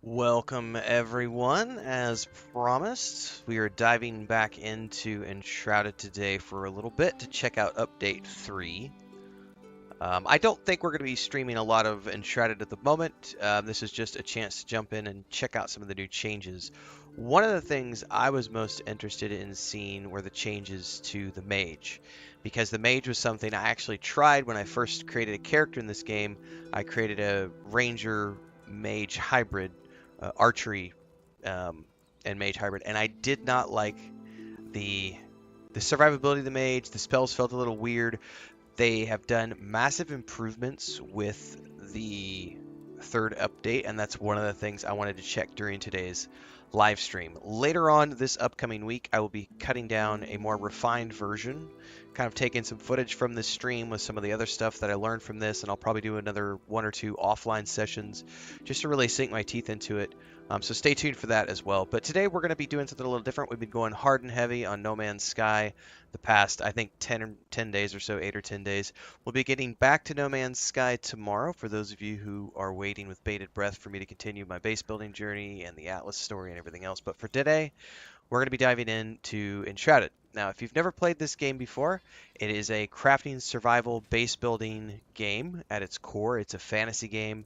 Welcome everyone. As promised, we are diving back into Enshrouded today for a little bit to check out Update 3. I don't think we're going to be streaming a lot of Enshrouded at the moment. This is just a chance to jump in and check out some of the new changes. One of the things I was most interested in seeing were the changes to the Mage, because the Mage was something I actually tried when I first created a character in this game. I created a Ranger Mage hybrid, archery and Mage hybrid, and I did not like the survivability of the Mage. The spells felt a little weird. They have done massive improvements with the third update, and that's one of the things I wanted to check during today's live stream. Later on this upcoming week, I will be cutting down a more refined version, kind of taking some footage from this stream with some of the other stuff that I learned from this, and I'll probably do another one or two offline sessions just to really sink my teeth into it. So stay tuned for that as well. But today we're going to be doing something a little different. We've been going hard and heavy on No Man's Sky the past, I think, 10 days or so, 8 or 10 days. We'll be getting back to No Man's Sky tomorrow for those of you who are waiting with bated breath for me to continue my base building journey and the Atlas story and everything else. But for today, we're going to be diving into Enshrouded. Now, if you've never played this game before, it is a crafting survival base building game at its core. It's a fantasy game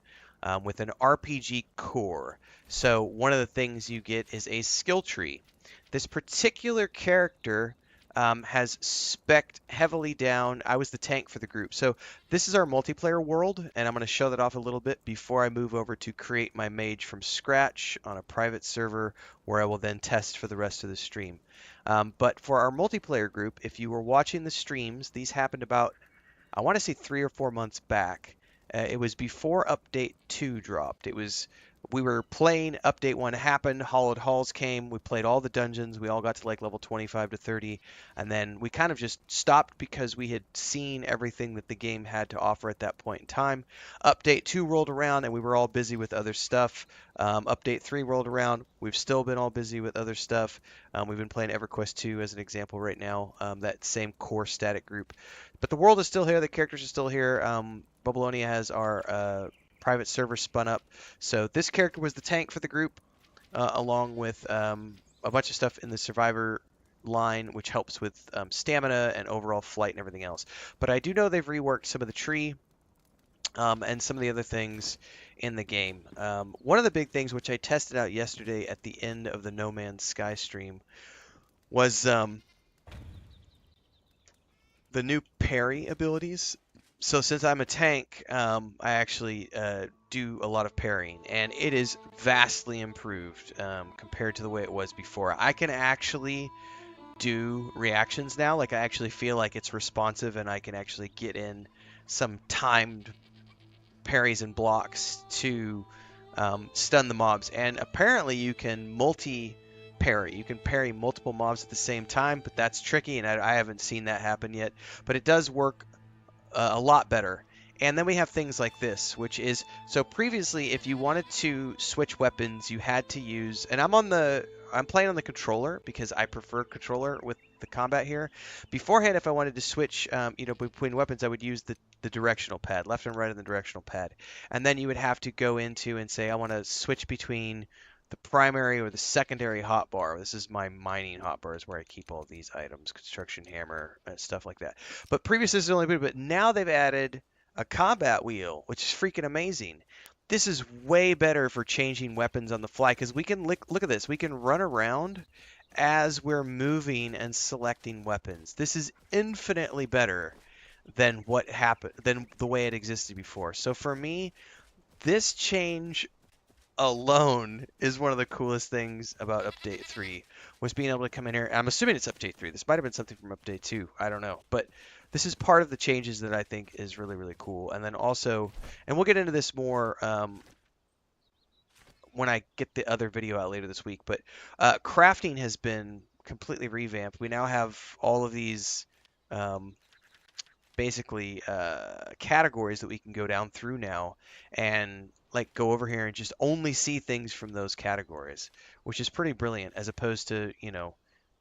with an RPG core. So one of the things you get is a skill tree. This particular character has spec'd heavily down. I was the tank for the group. So this is our multiplayer world, and I'm going to show that off a little bit before I move over to create my mage from scratch on a private server where I will then test for the rest of the stream. But for our multiplayer group, if you were watching the streams, these happened about, I want to say 3 or 4 months back. It was before Update 2 dropped. We were playing, Update 1 happened, Hollowed Halls came, we played all the dungeons, we all got to like level 25 to 30, and then we kind of just stopped because we had seen everything that the game had to offer at that point in time. Update 2 rolled around and we were all busy with other stuff. Update 3 rolled around, we've still been all busy with other stuff. We've been playing EverQuest 2 as an example right now, that same core static group. But the world is still here, the characters are still here. Babylonia has our private server spun up. So this character was the tank for the group, along with a bunch of stuff in the survivor line, which helps with stamina and overall flight and everything else. But I do know they've reworked some of the tree and some of the other things in the game. One of the big things which I tested out yesterday at the end of the No Man's Sky stream was the new parry abilities. So since I'm a tank, I actually do a lot of parrying, and it is vastly improved compared to the way it was before. I can actually do reactions now. Like, I actually feel like it's responsive, and I can actually get in some timed parries and blocks to stun the mobs. And apparently you can multi-parry. You can parry multiple mobs at the same time, but that's tricky, and I haven't seen that happen yet. But it does work a lot better. And then we have things like this, which is, so previously if you wanted to switch weapons, you had to use, and I'm playing on the controller because I prefer controller with the combat here. Beforehand, if I wanted to switch, between weapons, I would use the directional pad, left and right on the directional pad. And then you would have to go into and say, I want to switch between the primary or the secondary hotbar. This is my mining hotbar, is where I keep all these items, construction hammer, stuff like that. But previous this is only bit, but now they've added a combat wheel, which is freaking amazing. This is way better for changing weapons on the fly because we can look at this. We can run around as we're moving and selecting weapons. This is infinitely better than what happened, than the way it existed before. So for me, this change alone is one of the coolest things about Update 3, was being able to come in here. I'm assuming it's Update 3. This might have been something from Update 2. I don't know. But this is part of the changes that I think is really, really cool. And then also, and we'll get into this more when I get the other video out later this week, but crafting has been completely revamped. We now have all of these basically categories that we can go down through now and like go over here and just only see things from those categories, which is pretty brilliant as opposed to,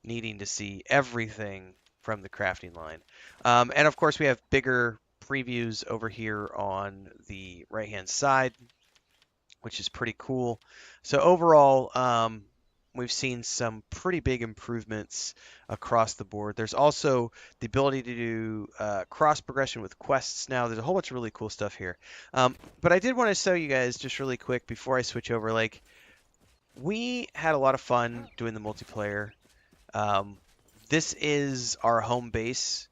needing to see everything from the crafting line. And of course we have bigger previews over here on the right hand side. which is pretty cool. So overall, we've seen some pretty big improvements across the board. There's also the ability to do cross progression with quests now. There's a whole bunch of really cool stuff here. But I did want to show you guys just really quick before I switch over. Like, we had a lot of fun doing the multiplayer. This is our home base.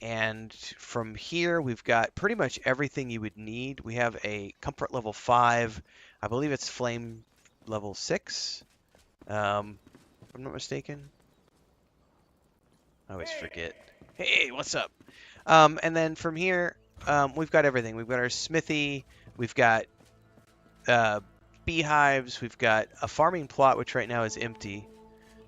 And from here, we've got pretty much everything you would need. We have a comfort level 5. I believe it's flame level 6. If I'm not mistaken. I always forget. Hey, what's up? And then from here, we've got everything. We've got our smithy. We've got beehives. We've got a farming plot, which right now is empty.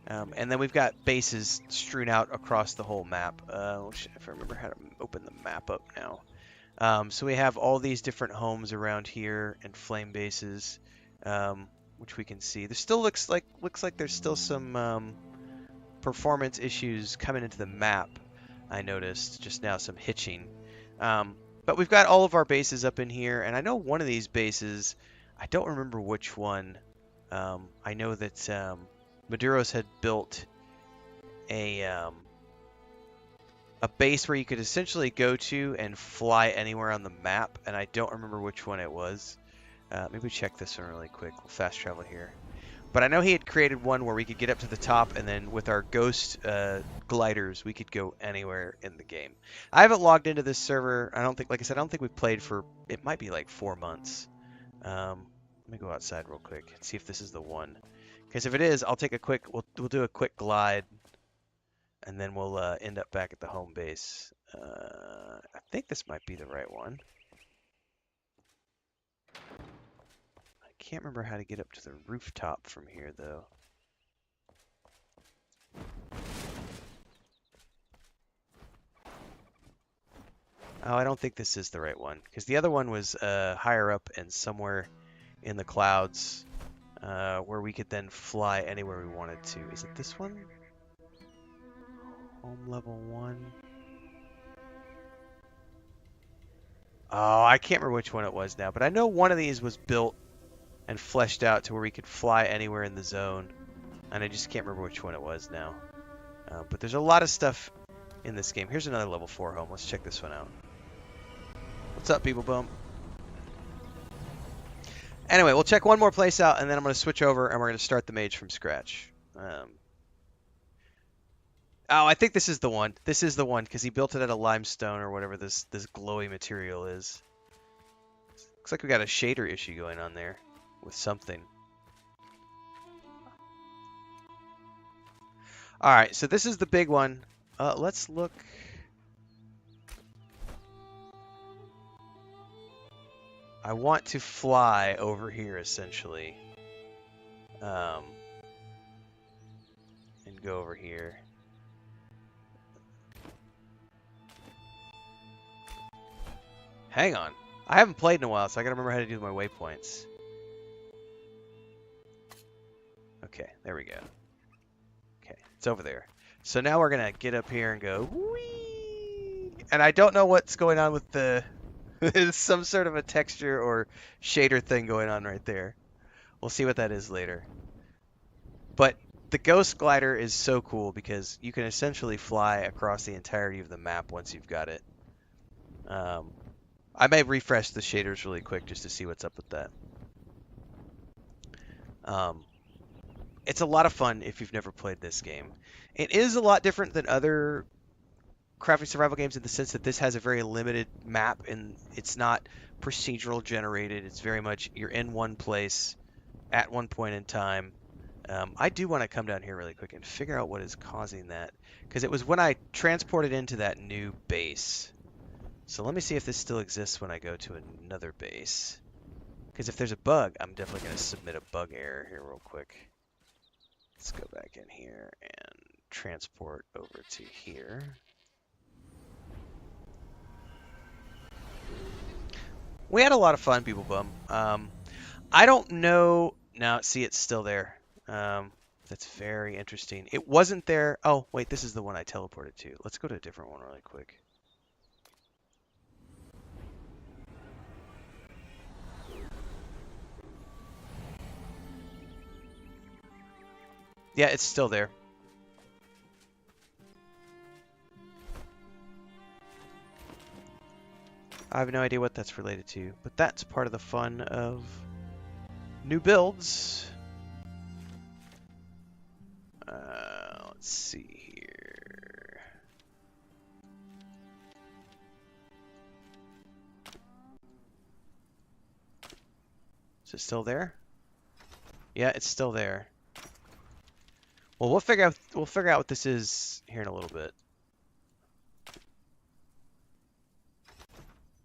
And then we've got bases strewn out across the whole map. If I remember how to open the map up now. So we have all these different homes around here and flame bases, which we can see. There still looks like there's still some performance issues coming into the map. I noticed just now some hitching. But we've got all of our bases up in here, and I know one of these bases, I don't remember which one. I know that Maduros had built a base where you could essentially go to and fly anywhere on the map, and I don't remember which one it was. Maybe check this one really quick. We'll fast travel here. But I know he had created one where we could get up to the top, and then with our ghost gliders, we could go anywhere in the game. I haven't logged into this server. I don't think, like I said, I don't think we've played for, it might be like 4 months. Let me go outside real quick and see if this is the one. Because if it is, I'll take a quick, we'll do a quick glide, and then we'll end up back at the home base. I think this might be the right one. I can't remember how to get up to the rooftop from here, though. Oh, I don't think this is the right one, because the other one was higher up and somewhere in the clouds, where we could then fly anywhere we wanted to. Is it this one? Home level 1. Oh, I can't remember which one it was now, but I know one of these was built and fleshed out to where we could fly anywhere in the zone, and I just can't remember which one it was now. But there's a lot of stuff in this game. Here's another level 4 home. Let's check this one out. What's up, people bum? Anyway, we'll check one more place out, and then I'm going to switch over, and we're going to start the mage from scratch. Oh, I think this is the one. This is the one, because he built it out of limestone or whatever this glowy material is. Looks like we got a shader issue going on there with something. Alright, so this is the big one. Let's look. I want to fly over here, essentially. And go over here. Hang on. I haven't played in a while, so I gotta remember how to do my waypoints. Okay, there we go. Okay, it's over there. So now we're gonna get up here and go whee! And I don't know what's going on with the there's some sort of a texture or shader thing going on right there. We'll see what that is later. But the ghost glider is so cool because you can essentially fly across the entirety of the map once you've got it. I may refresh the shaders really quick just to see what's up with that. It's a lot of fun if you've never played this game. It is a lot different than other crafting survival games in the sense that this has a very limited map and it's not procedural generated. It's very much you're in one place at one point in time. I do want to come down here really quick and figure out what is causing that, because it was when I transported into that new base. So let me see if this still exists when I go to another base. Because if there's a bug, I'm definitely going to submit a bug error here real quick. Let's go back in here and transport over to here. We had a lot of fun, people bum. I don't know. Now, see, it's still there. That's very interesting. It wasn't there. Oh, wait, this is the one I teleported to. Let's go to a different one really quick. Yeah, it's still there. I have no idea what that's related to, but that's part of the fun of new builds. Let's see here. Is it still there? Yeah, it's still there. Well, we'll figure out what this is here in a little bit.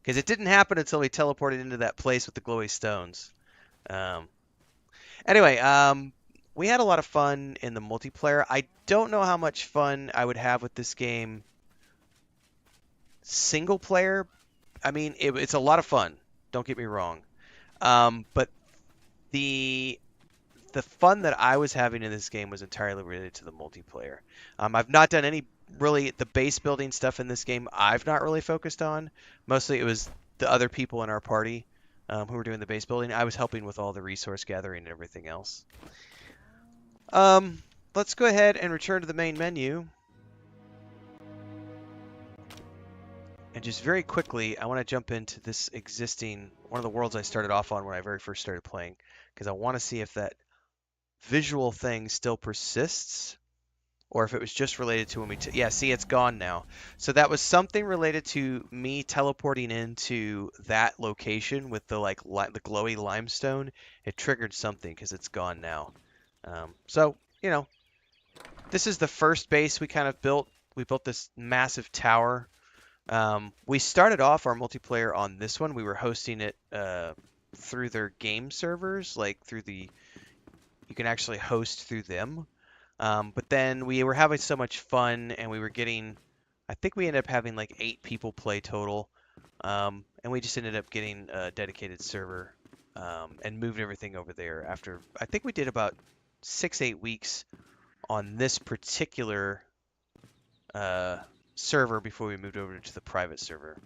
Because it didn't happen until we teleported into that place with the glowy stones. Um, anyway, we had a lot of fun in the multiplayer. I don't know how much fun I would have with this game single player. I mean, it's a lot of fun. Don't get me wrong. But the fun that I was having in this game was entirely related to the multiplayer. I've not done any really the base building stuff in this game. I've not really focused on. Mostly it was the other people in our party who were doing the base building. I was helping with all the resource gathering and everything else. Let's go ahead and return to the main menu. And just very quickly, I want to jump into this existing, one of the worlds I started off on when I very first started playing, because I want to see if that visual thing still persists, or if it was just related to when we, yeah, see, it's gone now. So that was something related to me teleporting into that location with the the glowy limestone. It triggered something because it's gone now. So, you know, this is the first base we kind of built. We built this massive tower. We started off our multiplayer on this one. We were hosting it through their game servers, like through the, you can actually host through them. But then we were having so much fun, and we were getting, I think we ended up having like 8 people play total. And we just ended up getting a dedicated server and moved everything over there after, I think we did about 6-8 weeks on this particular server before we moved over to the private server.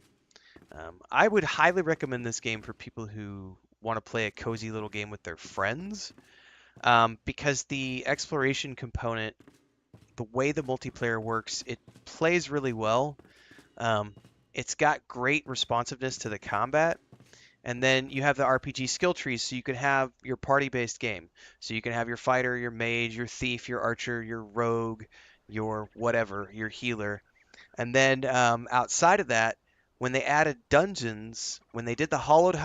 I would highly recommend this game for people who want to play a cozy little game with their friends, because the exploration component, the way the multiplayer works, it plays really well. It's got great responsiveness to the combat. And then you have the RPG skill trees, so you can have your party-based game. So you can have your fighter, your mage, your thief, your archer, your rogue, your whatever, your healer. And then outside of that, when they added dungeons, when they did the Hallowed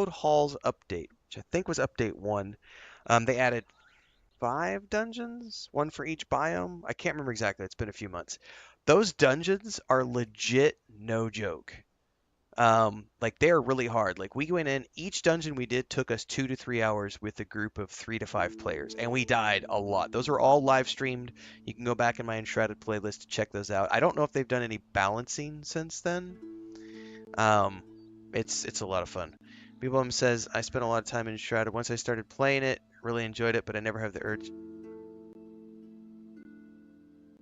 Halls update, which I think was update 1, they added 5 dungeons, one for each biome. I can't remember exactly. It's been a few months. Those dungeons are legit no joke. Like they are really hard. Like we went in, each dungeon we did took us 2 to 3 hours with a group of 3 to 5 players, and we died a lot. Those are all live streamed. You can go back in my Enshrouded playlist to check those out. I don't know if they've done any balancing since then. It's a lot of fun. Beeblum says, I spent a lot of time in Enshrouded. Once I started playing it, really enjoyed it, but I never have the urge.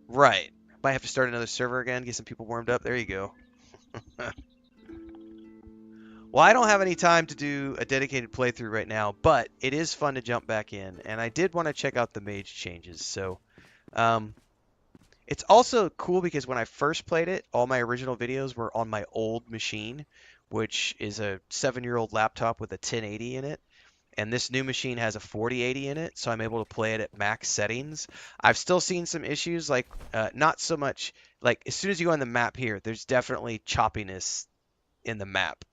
Right. Might have to start another server again, get some people warmed up. There you go. Well, I don't have any time to do a dedicated playthrough right now, but it is fun to jump back in, and I did want to check out the mage changes. So, it's also cool because when I first played it, all my original videos were on my old machine, which is a 7-year-old laptop with a 1080 in it. And this new machine has a 4080 in it, so I'm able to play it at max settings. I've still seen some issues, like not so much, like as soon as you go on the map here, there's definitely choppiness in the map,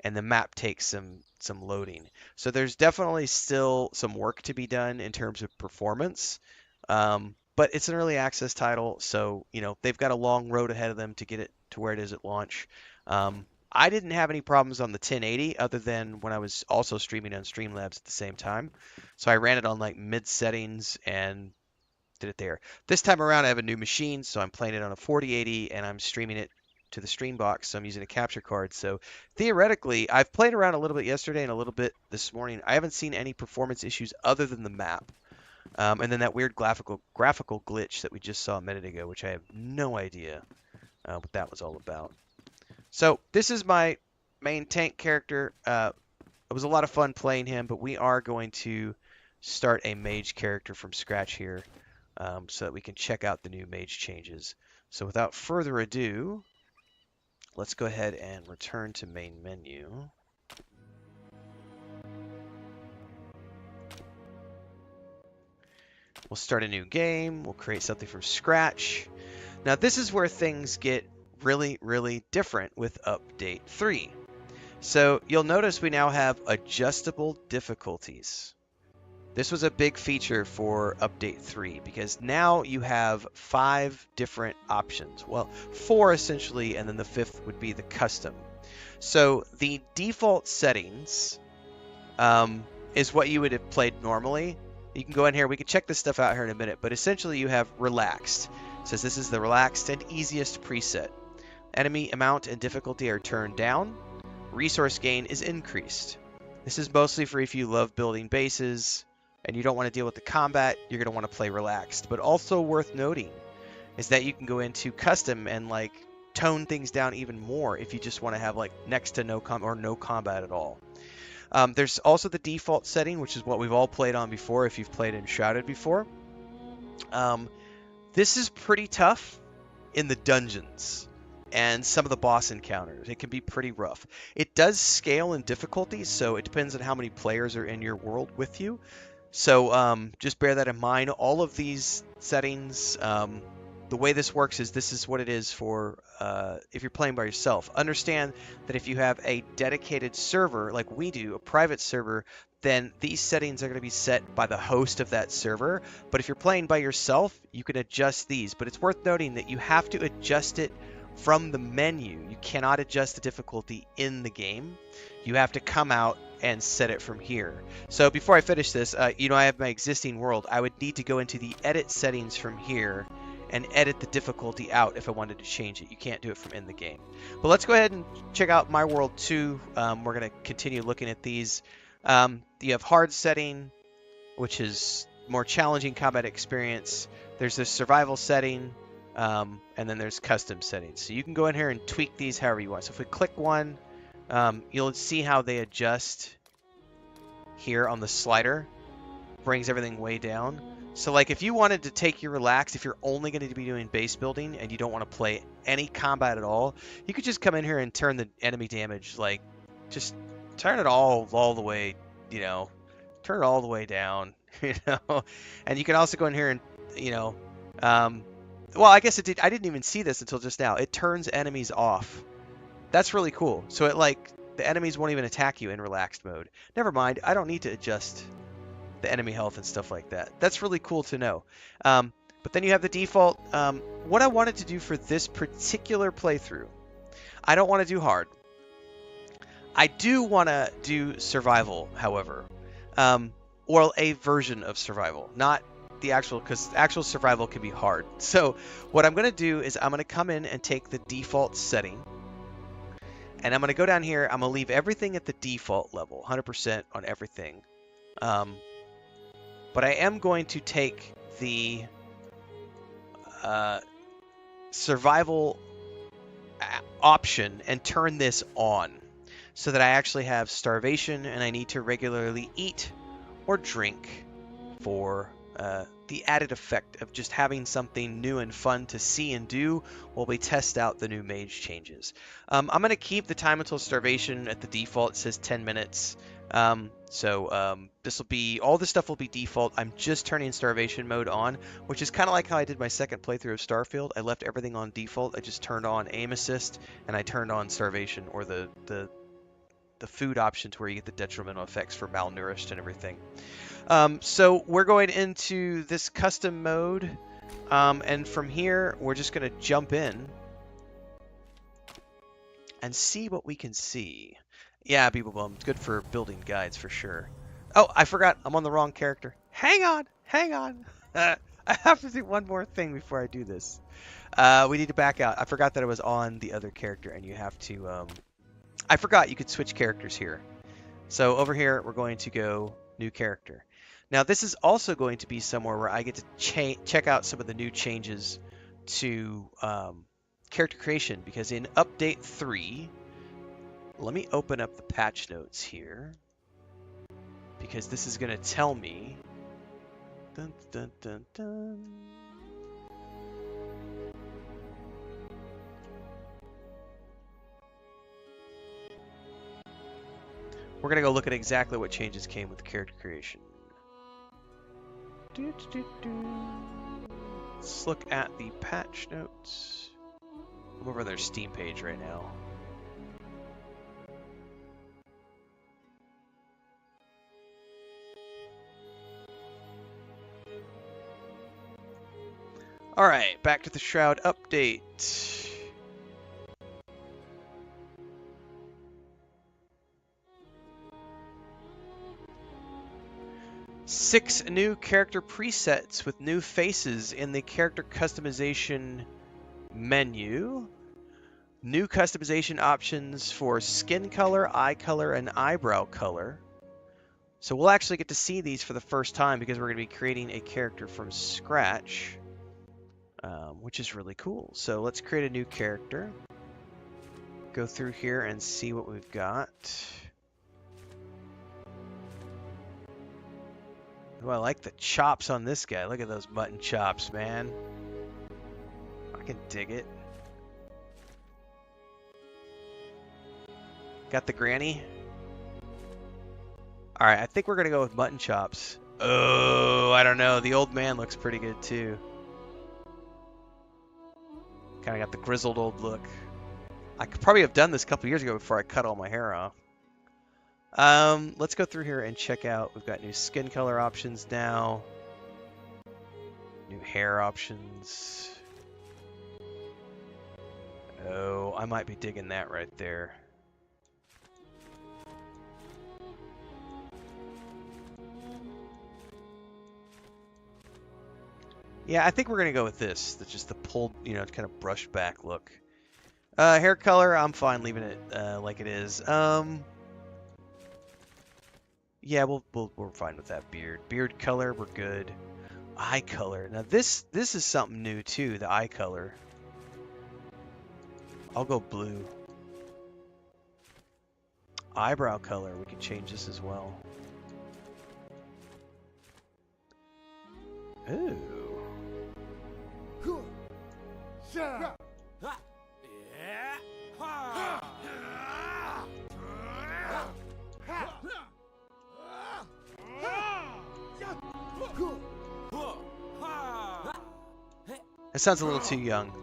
and the map takes some loading. So there's definitely still some work to be done in terms of performance. But it's an early access title, so you know they've got a long road ahead of them to get it to where it is at launch. I didn't have any problems on the 1080 other than when I was also streaming on Streamlabs at the same time. So I ran it on like mid settings and did it there. This time around I have a new machine, so I'm playing it on a 4080 and I'm streaming it to the stream box, so I'm using a capture card. So theoretically, I've played around a little bit yesterday and a little bit this morning. I haven't seen any performance issues other than the map. And then that weird graphical glitch that we just saw a minute ago, which I have no idea what that was all about. So this is my main tank character. It was a lot of fun playing him, but we are going to start a mage character from scratch here. so that we can check out the new mage changes. So without further ado, let's go ahead and return to main menu. We'll start a new game. We'll create something from scratch. Now this is where things get really, really different with Update 3. So you'll notice we now have adjustable difficulties. This was a big feature for Update 3 because now you have 5 different options. Well, 4 essentially, and then the 5th would be the custom. So the default settings is what you would have played normally. You can go in here, we can check this stuff out here in a minute, but essentially you have relaxed. It says this is the relaxed and easiest preset. Enemy amount and difficulty are turned down. Resource gain is increased. This is mostly for if you love building bases and you don't want to deal with the combat, you're going to want to play relaxed. But also worth noting is that you can go into custom and like tone things down even more if you just want to have like next to no combat at all. There's also the default setting, which is what we've all played on before if you've played Enshrouded before. This is pretty tough in the dungeons and some of the boss encounters. It can be pretty rough. It does scale in difficulty, so it depends on how many players are in your world with you. So just bear that in mind. All of these settings, the way this works is this is what it is for if you're playing by yourself. Understand that if you have a dedicated server like we do, a private server, then these settings are going to be set by the host of that server. But if you're playing by yourself, you can adjust these. But it's worth noting that you have to adjust it from the menu. You cannot adjust the difficulty in the game. You have to come out and set it from here. So before I finish this, I have my existing world. I would need to go into the edit settings from here and edit the difficulty out if I wanted to change it. You can't do it from in the game. But let's go ahead and check out my world too. We're going to continue looking at these. You have hard setting, which is more challenging combat experience. There's this survival setting, and then there's custom settings. So you can go in here and tweak these however you want. So if we click one, you'll see how they adjust here on the slider. Brings everything way down. So like if you wanted to take your relax, if you're only going to be doing base building and you don't want to play any combat at all, you could just come in here and turn the enemy damage, like just turn it all the way, turn it all the way down, and you can also go in here and, well, I guess I didn't even see this until just now. It turns enemies off. That's really cool. So the enemies won't even attack you in relaxed mode. Never mind. I don't need to adjust the enemy health and stuff like that. That's really cool to know. But then you have the default. What I wanted to do for this particular playthrough, I don't want to do hard. I do want to do survival, however, or a version of survival, not the actual, because actual survival can be hard. So what I'm going to do is I'm going to come in and take the default setting, and I'm going to go down here. I'm going to leave everything at the default level, 100% on everything. But I am going to take the survival option and turn this on so that I actually have starvation and I need to regularly eat or drink for the added effect of just having something new and fun to see and do while we test out the new mage changes. I'm going to keep the time until starvation at the default. It says 10 minutes. This will be, all this stuff will be default. I'm just turning starvation mode on, which is kind of like how I did my second playthrough of Starfield. I left everything on default. I just turned on aim assist and I turned on starvation, or the food options where you get the detrimental effects for malnourished and everything. So we're going into this custom mode, and from here we're just going to jump in and see what we can see. Yeah, Beeble Bum, it's good for building guides for sure. Oh, I forgot, I'm on the wrong character. Hang on. I have to do one more thing before I do this. We need to back out. I forgot that I was on the other character, and you have to, I forgot you could switch characters here. So over here, we're going to go new character. Now this is also going to be somewhere where I get to check out some of the new changes to character creation, because in Update 3, let me open up the patch notes here, because this is going to tell me Dun, dun, dun, dun. We're gonna go look at exactly what changes came with character creation. Let's look at the patch notes. I'm over their Steam page right now. Alright, back to the Shroud update. 6 new character presets with new faces in the character customization menu. New customization options for skin color, eye color, and eyebrow color. So we'll actually get to see these for the first time because we're going to be creating a character from scratch, which is really cool. So let's create a new character. Go through here and see what we've got. Oh, I like the chops on this guy. Look at those mutton chops, man. I can dig it. Got the granny. Alright, I think we're going to go with mutton chops. Oh, I don't know. The old man looks pretty good, too. Kind of got the grizzled old look. I could probably have done this a couple years ago before I cut all my hair off. Let's go through here and check out. We've got new skin color options now. New hair options. Oh, I might be digging that right there. Yeah, I think we're going to go with this. That's just the pulled, kind of brushed back look. Hair color, I'm fine leaving it like it is. Yeah, we're fine with that beard. Beard color, we're good. Eye color. Now this is something new too, the eye color. I'll go blue. Eyebrow color, we can change this as well. Ooh. That sounds a little too young.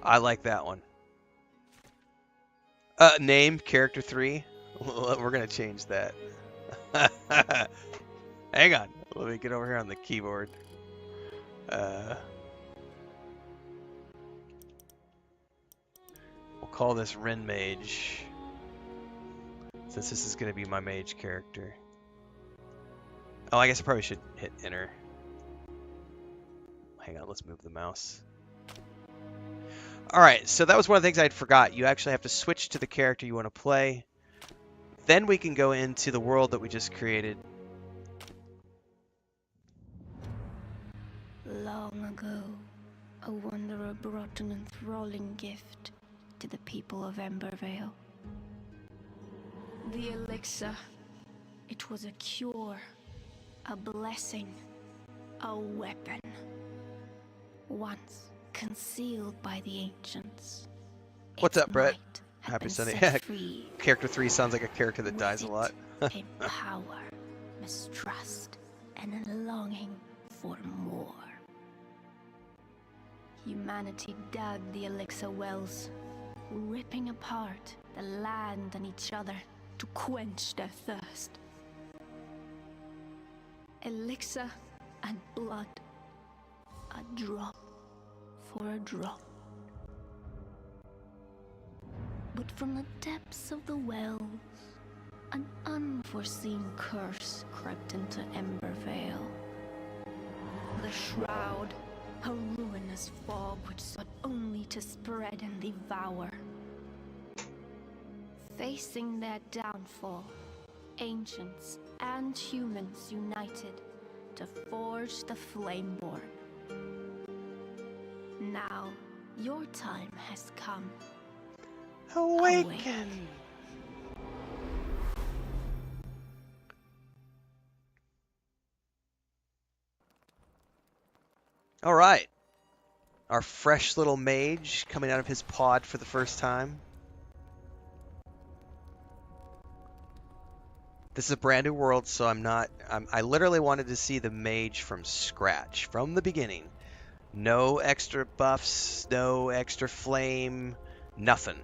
I like that one. Name, character 3. We're going to change that. Hang on. Let me get over here on the keyboard. We'll call this Mage, since this is going to be my mage character. Oh, I guess I probably should hit enter. Hang on, let's move the mouse. Alright, so that was one of the things I'd forgot. You actually have to switch to the character you want to play. Then we can go into the world that we just created. Long ago, a wanderer brought an enthralling gift to the people of Embervale. The elixir. It was a cure, a blessing, a weapon. Once concealed by the ancents. What's up, Brett? Happy Sunday. Free. Character 3 sounds like a character that dies a lot. In power, mistrust, and a longing for more. Humanity dug the elixir wells, ripping apart the land and each other to quench their thirst. Elixir and blood, a drop for a drop. But from the depths of the wells, an unforeseen curse crept into Embervale. The Shroud, a ruinous fog which sought only to spread and devour. Facing their downfall, ancients and humans united to forge the Flameborn. Now, your time has come. Awaken! All right. Our fresh little mage coming out of his pod for the first time. This is a brand new world, so I literally wanted to see the mage from scratch, from the beginning. No extra buffs, no extra flame, nothing.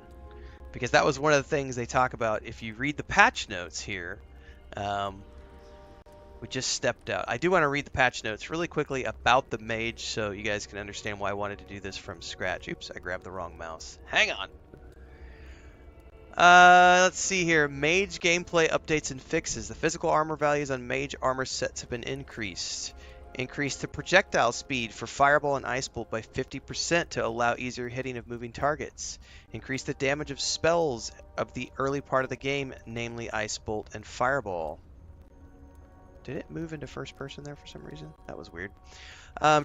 Because that was one of the things they talk about. If you read the patch notes here, we just stepped out. I do want to read the patch notes really quickly about the mage so you guys can understand why I wanted to do this from scratch. Oops, I grabbed the wrong mouse. Hang on. Let's see here. Mage gameplay updates and fixes. The physical armor values on mage armor sets have been increased. Increase the projectile speed for Fireball and Ice Bolt by 50% to allow easier hitting of moving targets. Increase the damage of spells of the early part of the game, namely Ice Bolt and Fireball. Did it move into first person there for some reason? That was weird.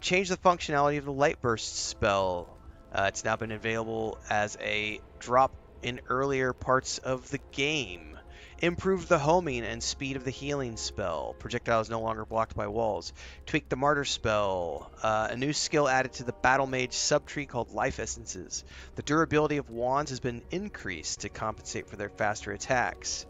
Change the functionality of the Light Burst spell. It's now been available as a drop in earlier parts of the game. Improve the homing and speed of the healing spell. Projectile is no longer blocked by walls. Tweak the martyr spell. A new skill added to the battle mage subtree called life essences. The durability of wands has been increased to compensate for their faster attacks.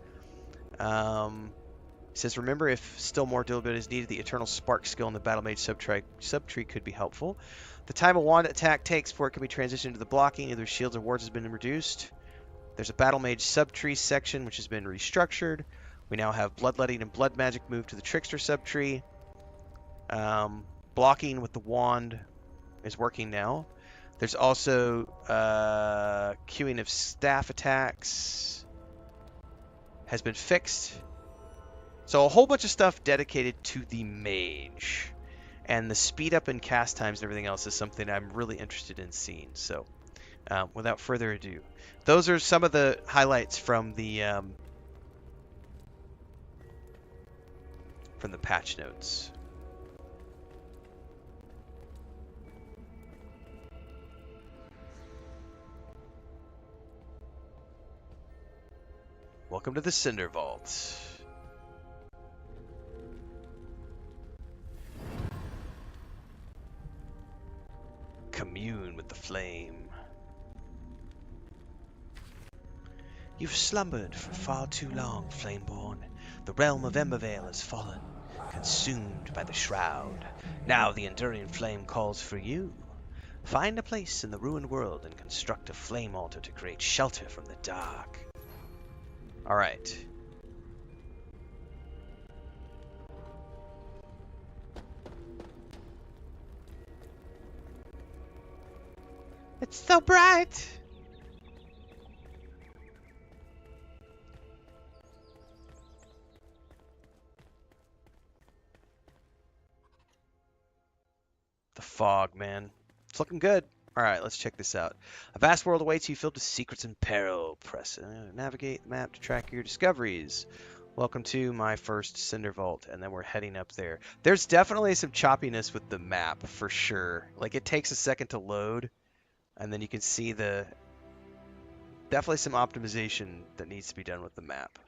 It says, remember, if still more durability is needed, the eternal spark skill in the battle mage subtree could be helpful. The time a wand attack takes before it can be transitioned into the blocking, either shields or wards, has been reduced. There's a battle mage subtree section which has been restructured. We now have bloodletting and blood magic moved to the trickster subtree. Blocking with the wand is working now. There's also queuing of staff attacks has been fixed. So a whole bunch of stuff dedicated to the mage. And the speed up in cast times and everything else is something I'm really interested in seeing. So without further ado, those are some of the highlights from the patch notes. Welcome to the Cinder Vault. Commune with the flame. You've slumbered for far too long, Flameborn. The realm of Embervale has fallen, consumed by the shroud. Now the enduring flame calls for you. Find a place in the ruined world and construct a flame altar to create shelter from the dark. Alright. It's so bright! The fog, man. It's looking good. Alright, let's check this out. A vast world awaits you filled with secrets and peril. Press navigate the map to track your discoveries. Welcome to my first Cinder Vault, and then we're heading up there. There's definitely some choppiness with the map, for sure. Like, it takes a second to load, and then you can see definitely some optimization that needs to be done with the map.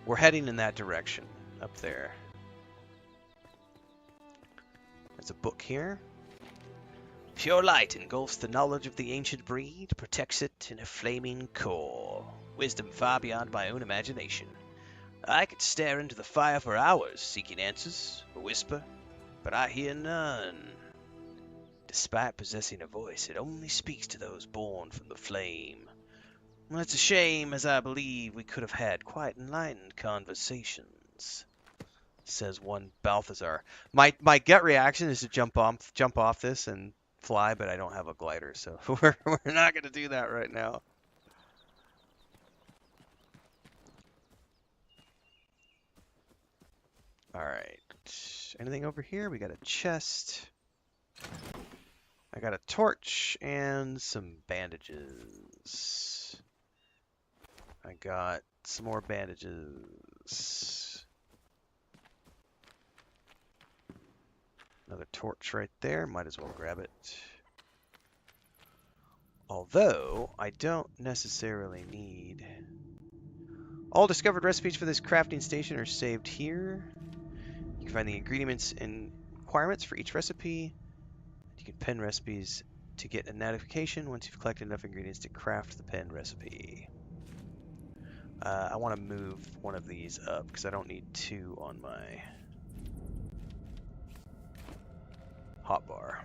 We're heading in that direction, up there. There's a book here. Pure light engulfs the knowledge of the ancient breed, protects it in a flaming core. Wisdom far beyond my own imagination. I could stare into the fire for hours, seeking answers, a whisper, but I hear none. Despite possessing a voice, it only speaks to those born from the flame. Well, it's a shame, as I believe we could have had quite enlightened conversations, says one Balthazar. My gut reaction is to jump off this and fly, but I don't have a glider, so we're not going to do that right now. All right. Anything over here? We got a chest. I got a torch and some bandages. I got some more bandages. Another torch right there. Might as well grab it. Although, I don't necessarily need... All discovered recipes for this crafting station are saved here. You can find the ingredients in requirements for each recipe. You can pen recipes to get a notification once you've collected enough ingredients to craft the pen recipe. I want to move one of these up because I don't need 2 on my hotbar.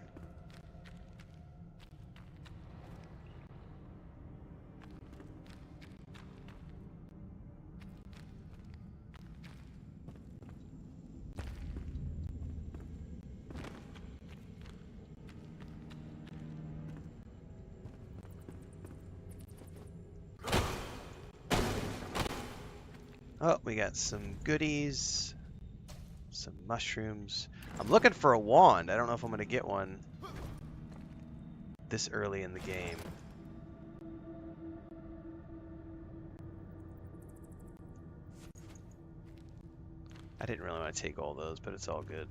Oh, we got some goodies, some mushrooms. I'm looking for a wand. I don't know if I'm going to get one this early in the game. I didn't really want to take all those, but it's all good.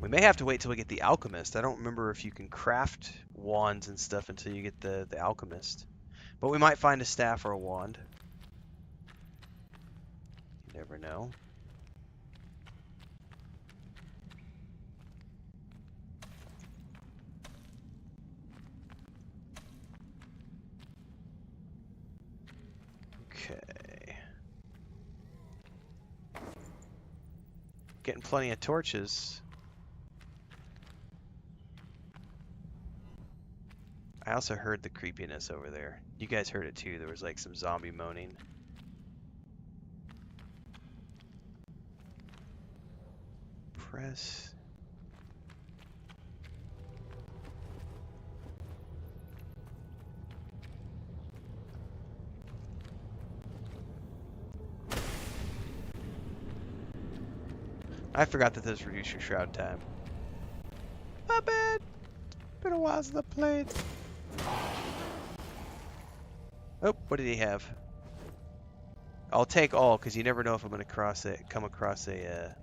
We may have to wait till we get the alchemist. I don't remember if you can craft wands and stuff until you get the alchemist. But we might find a staff or a wand. You never know. Okay. Getting plenty of torches. I also heard the creepiness over there. You guys heard it too. There was like some zombie moaning. Press. I forgot that this reduced your shroud time. My bad. Been a while since I played. Oh, what did he have? I'll take all, because you never know if I'm going to come across a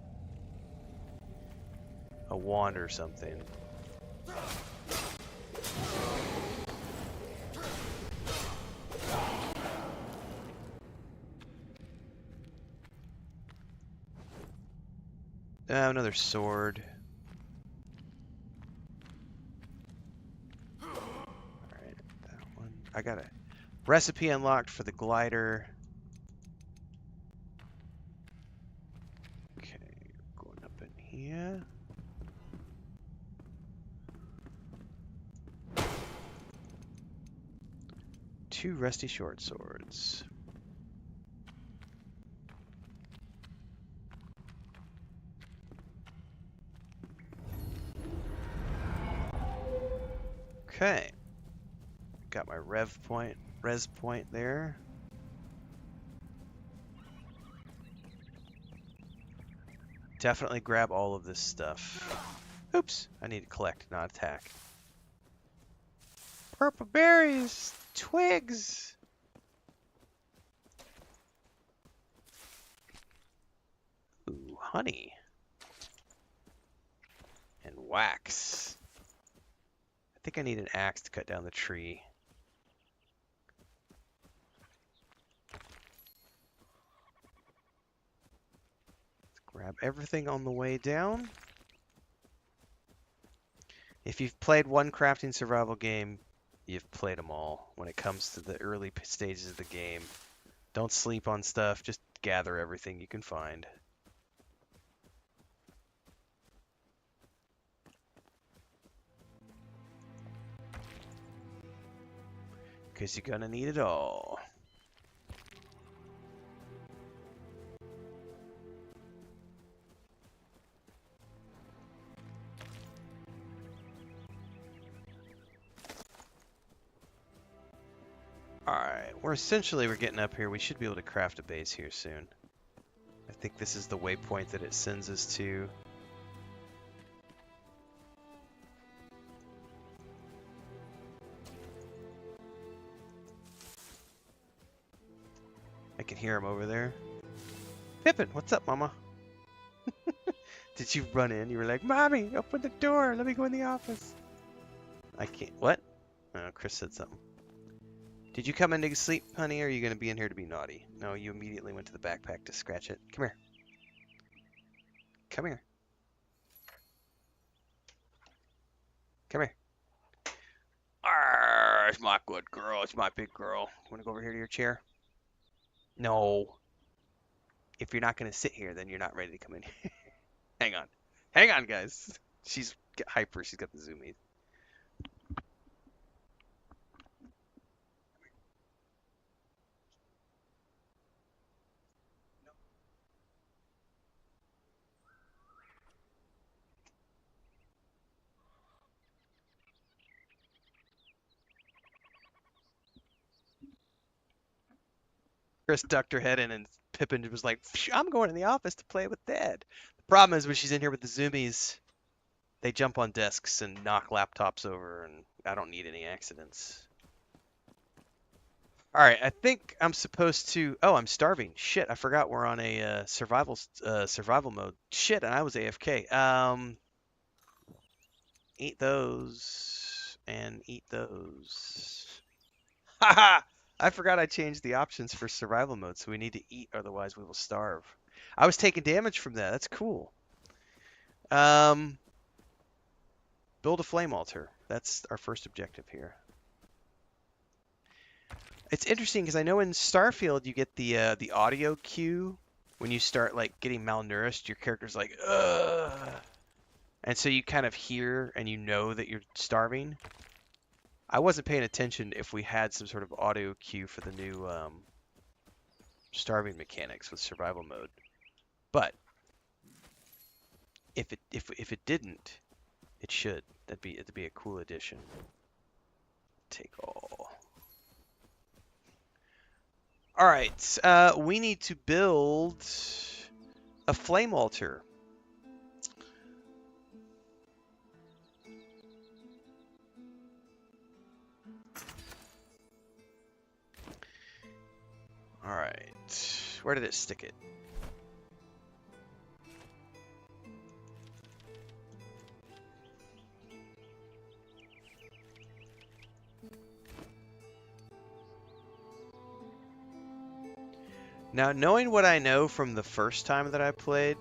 wand or something. Another sword. Alright, that one. I got a recipe unlocked for the glider. Okay, going up in here. Two rusty short swords. Okay. Got my res point there. Definitely grab all of this stuff. Oops, I need to collect, not attack. Purple berries, twigs. Ooh, honey. And wax. I think I need an axe to cut down the tree. Let's grab everything on the way down. If you've played one crafting survival game, you've played them all when it comes to the early stages of the game. Don't sleep on stuff, just gather everything you can find. Because you're gonna need it all. Alright, we're getting up here. We should be able to craft a base here soon. I think this is the waypoint that it sends us to. I can hear him over there. Pippin, what's up, Mama? Did you run in? You were like, Mommy, open the door. Let me go in the office. I can't. What? Oh, Chris said something. Did you come in to sleep, honey, or are you going to be in here to be naughty? No, you immediately went to the backpack to scratch it. Come here. Come here. Come here. Arr, it's my good girl. It's my big girl. You want to go over here to your chair? No. If you're not going to sit here, then you're not ready to come in. Hang on. Hang on, guys. She's hyper. She's got the zoomies. Chris ducked her head in, and Pippin was like, I'm going in the office to play with Dad. The problem is when she's in here with the zoomies, they jump on desks and knock laptops over, and I don't need any accidents. All right, I think I'm supposed to. Oh, I'm starving. Shit, I forgot we're on a survival mode. Shit, and I was AFK. Eat those and eat those. Haha! I forgot I changed the options for survival mode, so we need to eat, otherwise we will starve. I was taking damage from that. That's cool. Build a flame altar. That's our first objective here. It's interesting because I know in Starfield you get the audio cue when you start like getting malnourished. Your character's like, ugh, and so you kind of hear and you know that you're starving. I wasn't paying attention if we had some sort of audio cue for the new starving mechanics with survival mode, but if it didn't, it should. It'd be a cool addition. Take all. All right, we need to build a flame altar. All right, where did it stick it? Now, knowing what I know from the first time that I played,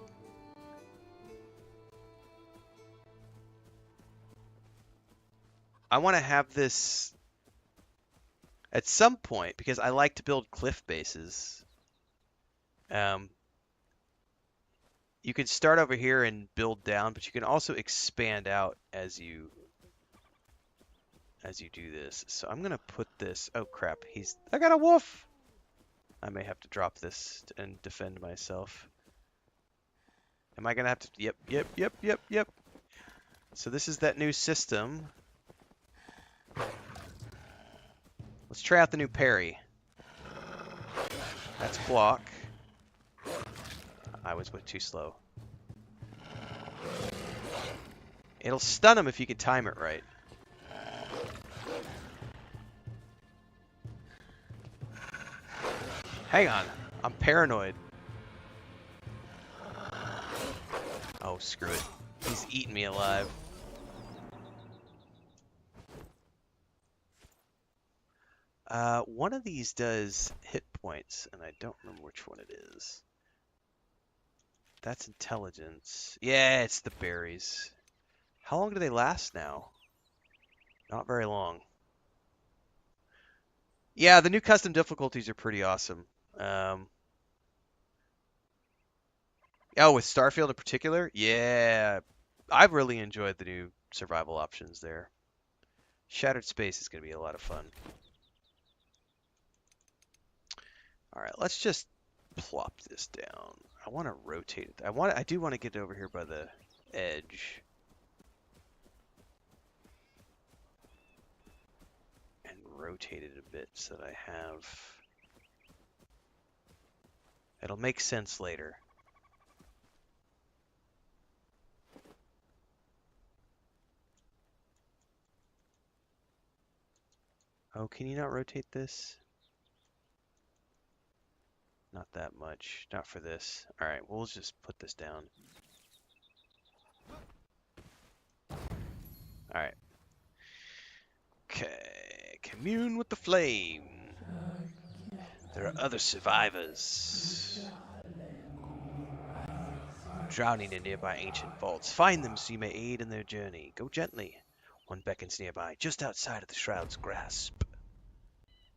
I want to have this at some point because I like to build cliff bases. You can start over here and build down, but you can also expand out as you do this. So I'm gonna put this. Oh crap! I got a wolf. I may have to drop this and defend myself. Am I gonna have to? Yep. So this is that new system. Let's try out the new parry. That's block. I went too slow. It'll stun him if you can time it right. Hang on, I'm paranoid. Oh, screw it. He's eating me alive. One of these does hit points, and I don't remember which one it is. That's intelligence. Yeah, it's the berries. How long do they last now? Not very long. Yeah, the new custom difficulties are pretty awesome. Oh, with Starfield in particular? Yeah, I've really enjoyed the new survival options there. Shattered Space is going to be a lot of fun. All right, let's just plop this down. I want to rotate it. I do want to get it over here by the edge. And rotate it a bit so that I have... It'll make sense later. Oh, can you not rotate this? Not that much. Not for this. Alright, we'll just put this down. Alright. Okay. Commune with the flame. There are other survivors drowning in nearby ancient vaults. Find them so you may aid in their journey. Go gently. One beckons nearby, just outside of the shroud's grasp.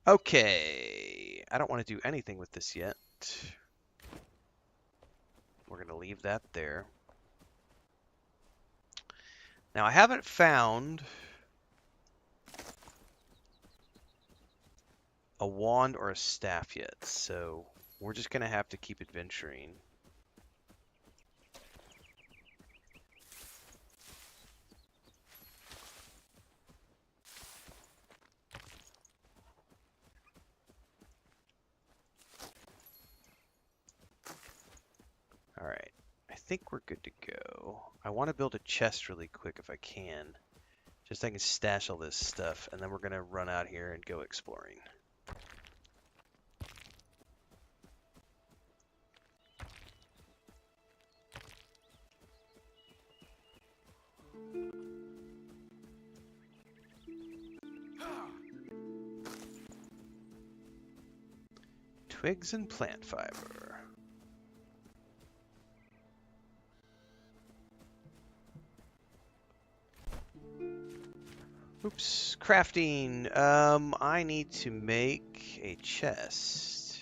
Okay. I don't want to do anything with this yet. We're going to leave that there. Now, I haven't found a wand or a staff yet, so we're just going to have to keep adventuring. Alright, I think we're good to go. I want to build a chest really quick if I can. Just so I can stash all this stuff, and then we're going to run out here and go exploring. Twigs and plant fiber. Oops, crafting. I need to make a chest.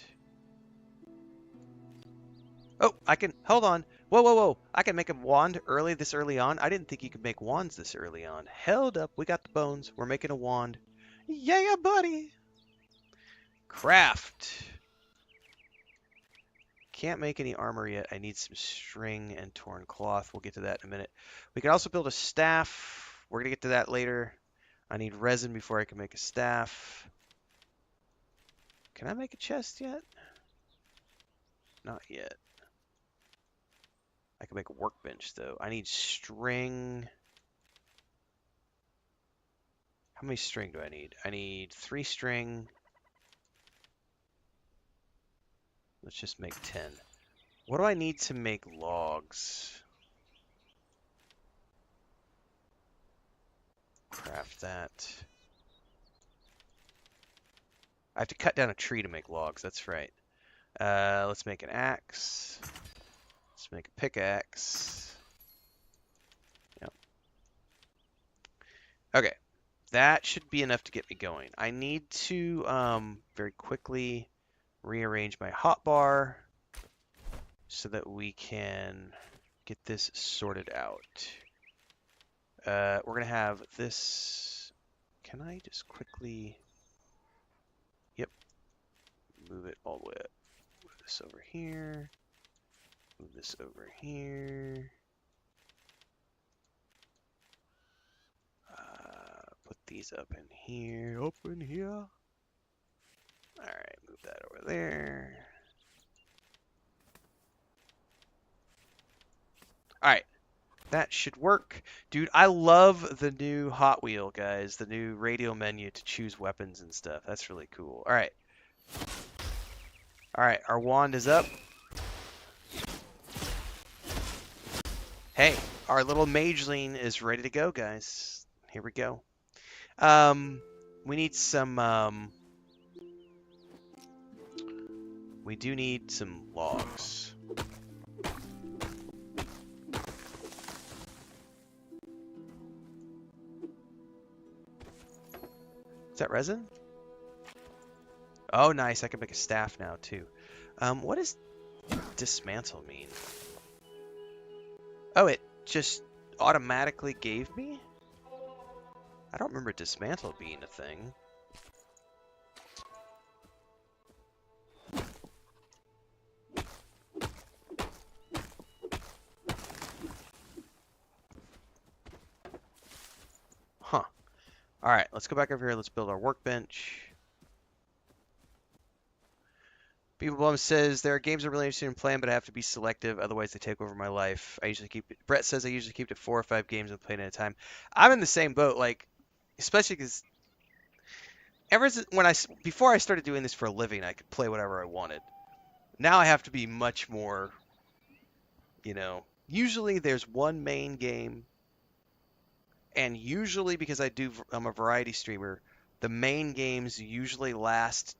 Oh, I can, hold on. Whoa, whoa, whoa. I can make a wand this early on. I didn't think you could make wands this early on. Held up, we got the bones. We're making a wand. Yeah, buddy. Craft. Can't make any armor yet. I need some string and torn cloth. We'll get to that in a minute. We can also build a staff. We're going to get to that later. I need resin before I can make a staff. Can I make a chest yet? Not yet. I can make a workbench, though. I need string. How many string do I need? I need 3 string. Let's just make 10. What do I need to make logs? Craft that. I have to cut down a tree to make logs, that's right. Let's make an axe. Let's make a pickaxe. Yep. Okay. That should be enough to get me going. I need to very quickly rearrange my hotbar so that we can get this sorted out. We're going to have this. Can I just quickly... Yep. Move it all the way up. Move this over here. Move this over here. Put these up in here. Up in here. Alright, move that over there. Alright. That should work. Dude, I love the new Hot Wheel, guys. The new radio menu to choose weapons and stuff. That's really cool. Alright. Alright, our wand is up. Hey, our little mageling is ready to go, guys. Here we go. We need some, we do need some logs. Is that resin? Oh, nice. I can make a staff now, too. What does dismantle mean? Oh, it just automatically gave me? I don't remember dismantle being a thing. Huh. Alright, let's go back over here. Let's build our workbench. Beeblebum says, there are games I'm really interested in playing, but I have to be selective, otherwise they take over my life. Brett says I usually keep to 4 or 5 games and play at a time. I'm in the same boat, like, especially because before I started doing this for a living, I could play whatever I wanted. Now I have to be much more, usually there's one main game, and usually because I'm a variety streamer, the main games usually last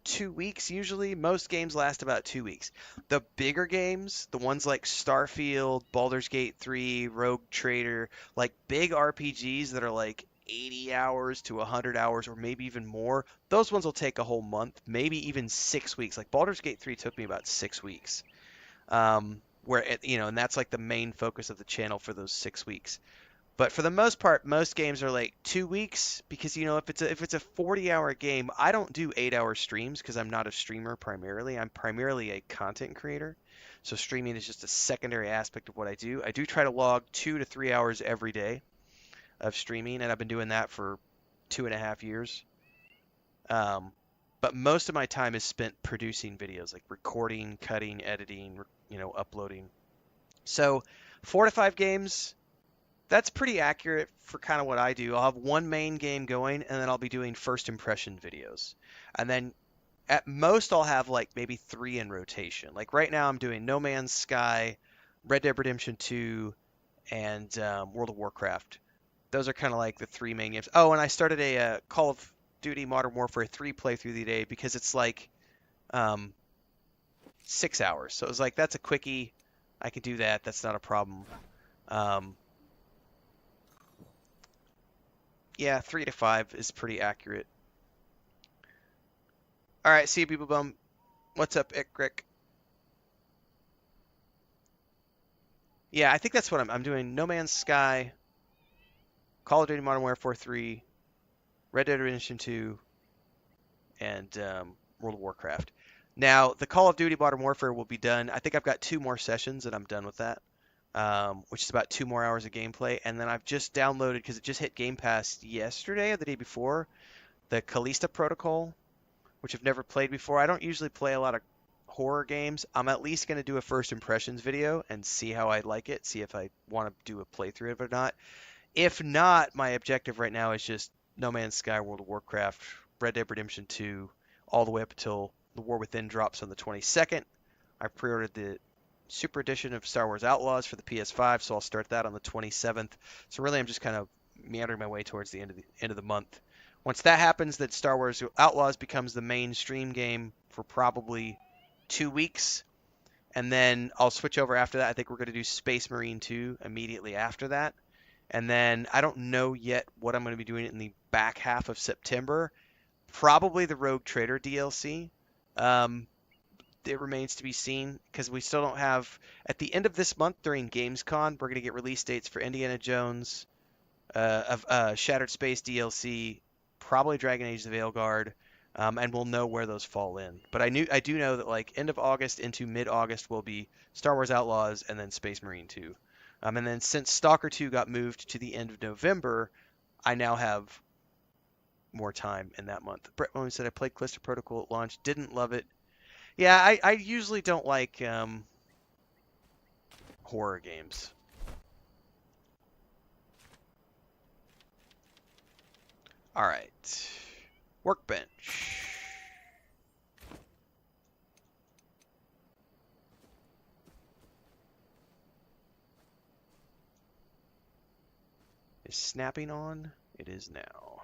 2 weeks usually. Most games last about 2 weeks. The bigger games, the ones like Starfield, Baldur's Gate 3, Rogue Trader, like big RPGs that are like 80 hours to 100 hours or maybe even more, those ones will take a whole month, maybe even 6 weeks. Like Baldur's Gate 3 took me about 6 weeks. Where it, and that's like the main focus of the channel for those 6 weeks. But for the most part, most games are like 2 weeks because if it's a 40-hour game, I don't do 8-hour streams because I'm not a streamer primarily. I'm primarily a content creator. So streaming is just a secondary aspect of what I do. I do try to log 2 to 3 hours every day of streaming, and I've been doing that for 2.5 years. But most of my time is spent producing videos, like recording, cutting, editing, uploading. So 4 to 5 games, that's pretty accurate for kind of what I do. I'll have one main game going, and then I'll be doing first impression videos. And then at most, I'll have like maybe 3 in rotation. Like right now, I'm doing No Man's Sky, Red Dead Redemption 2, and World of Warcraft. Those are kind of like the 3 main games. Oh, and I started a Call of Duty Modern Warfare 3 playthrough the day because it's like 6 hours. So it was like, that's a quickie. I can do that. That's not a problem. Yeah, 3 to 5 is pretty accurate. All right, see you, people bum. What's up, Rick? Yeah, I think that's what I'm doing. No Man's Sky, Call of Duty Modern Warfare 3, Red Dead Redemption 2, and World of Warcraft. Now, the Call of Duty Modern Warfare will be done. I think I've got 2 more sessions and I'm done with that, which is about 2 more hours of gameplay. And then I've just downloaded, because it just hit Game Pass yesterday or the day before, the Callisto Protocol, which I've never played before. I don't usually play a lot of horror games. I'm at least going to do a first impressions video and see how I like it, see if I want to do a playthrough of it or not. If not, my objective right now is just No Man's Sky, World of Warcraft, Red Dead Redemption 2, all the way up until The War Within drops on the 22nd. I pre-ordered the Super Edition of Star Wars Outlaws for the PS5, so I'll start that on the 27th. So really, I'm just kind of meandering my way towards the end of the month. Once that happens, then Star Wars Outlaws becomes the mainstream game for probably 2 weeks. And then I'll switch over after that. I think we're going to do Space Marine 2 immediately after that. And then I don't know yet what I'm going to be doing in the back half of September. Probably the Rogue Trader DLC. It remains to be seen because we still don't have... At the end of this month during Gamescom, we're going to get release dates for Indiana Jones, Shattered Space DLC, probably Dragon Age the Veilguard, and we'll know where those fall in. But I do know that like end of August into mid-August will be Star Wars Outlaws and then Space Marine 2. And then since Stalker 2 got moved to the end of November, I now have more time in that month. Brett Williams said, I played Callisto Protocol at launch, didn't love it. Yeah, I usually don't like horror games. All right. Workbench. Is snapping on? It is now.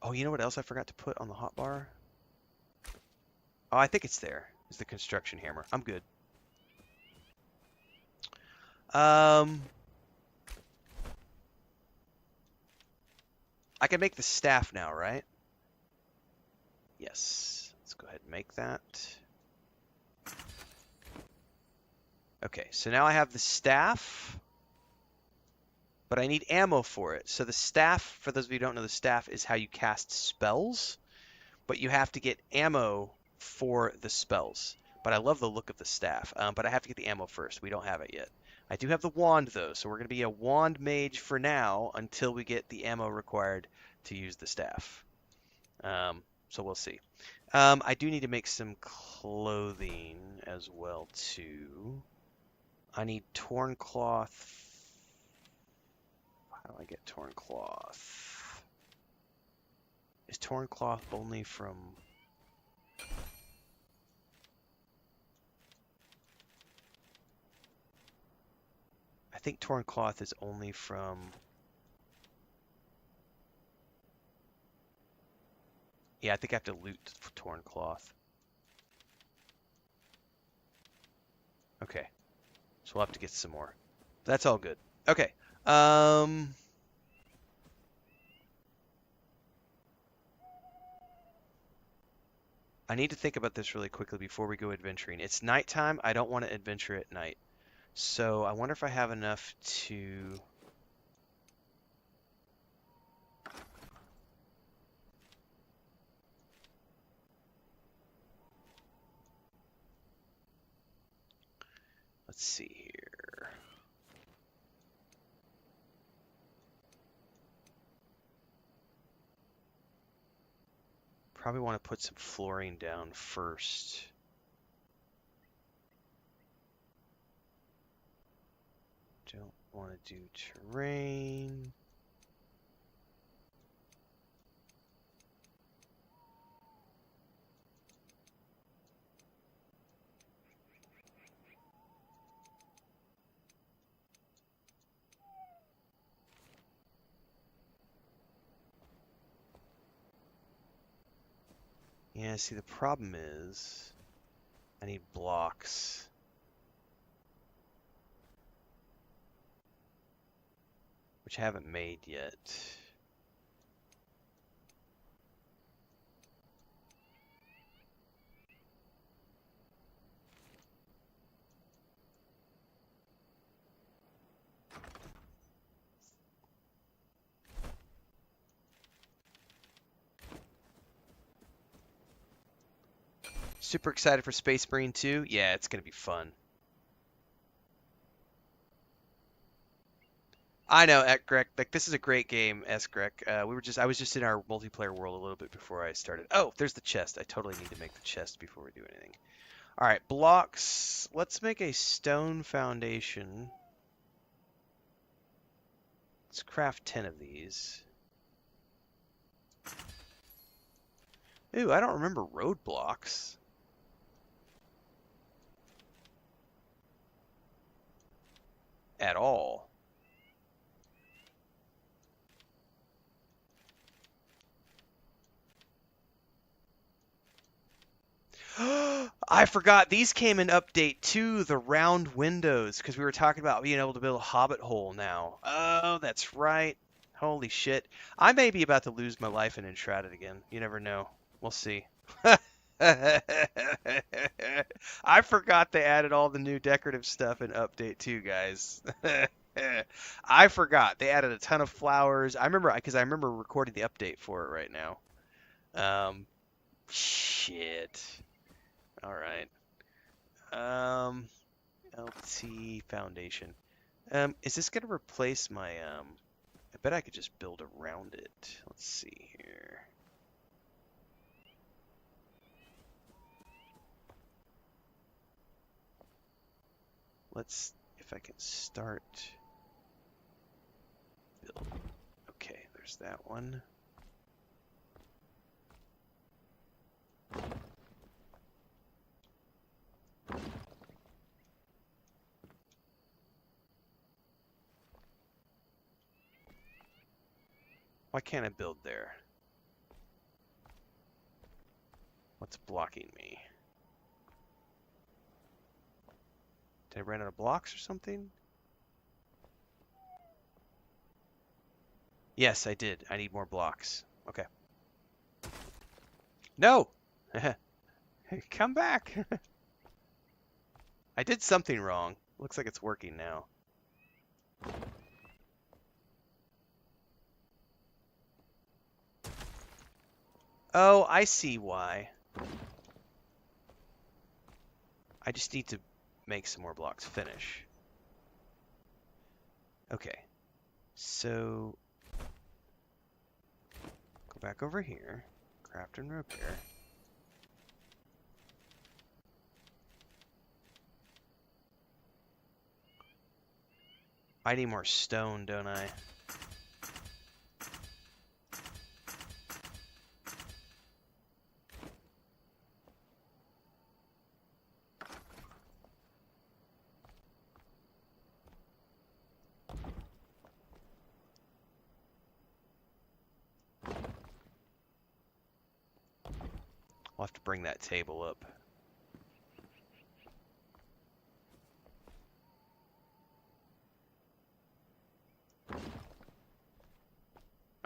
Oh, you know what else I forgot to put on the hotbar? Oh, I think it's there. It's the construction hammer. I'm good. I can make the staff now, right? Yes. Let's go ahead and make that. Okay, so now I have the staff, but I need ammo for it. So the staff, for those of you who don't know, the staff is how you cast spells, but you have to get ammo for the spells. But I love the look of the staff, but I have to get the ammo first. We don't have it yet. I do have the wand, though, so we're going to be a wand mage for now until we get the ammo required to use the staff. So we'll see. I do need to make some clothing as well, too. I need torn cloth. How do I get torn cloth? Is torn cloth only from... I think torn cloth is only from... Yeah, I think I have to loot torn cloth. Okay. So we'll have to get some more. That's all good. Okay. I need to think about this really quickly before we go adventuring. It's nighttime. I don't want to adventure at night. So I wonder if I have enough to... Let's see here. Probably want to put some flooring down first. Don't want to do terrain. Yeah, see, the problem is I need blocks. Which I haven't made yet. Super excited for Space Marine 2. Yeah, it's gonna be fun. I know, Greg. Like, this is a great game, Greg. I was just in our multiplayer world a little bit before I started. Oh, there's the chest. I totally need to make the chest before we do anything. All right, blocks. Let's make a stone foundation. Let's craft 10 of these. Ooh, I don't remember roadblocks. At all. I forgot these came in update 2, the round windows, because we were talking about being able to build a hobbit hole now. Oh, that's right. Holy shit. I may be about to lose my life in Enshrouded again. You never know. We'll see. I forgot they added all the new decorative stuff in update 2, guys. I forgot. They added a ton of flowers. I remember because I remember recording the update for it right now. Shit. All right. LT foundation. Is this gonna replace my I bet I could just build around it. Let's see here. Let's, if I can start build. Okay, there's that one. Why can't I build there? What's blocking me? Did I run out of blocks or something? Yes, I did. I need more blocks. Okay. No! Come back! I did something wrong. Looks like it's working now. Oh, I see why. I just need to make some more blocks. Finish. Okay. So, go back over here. Craft and repair. I need more stone, don't I? We'll have to bring that table up.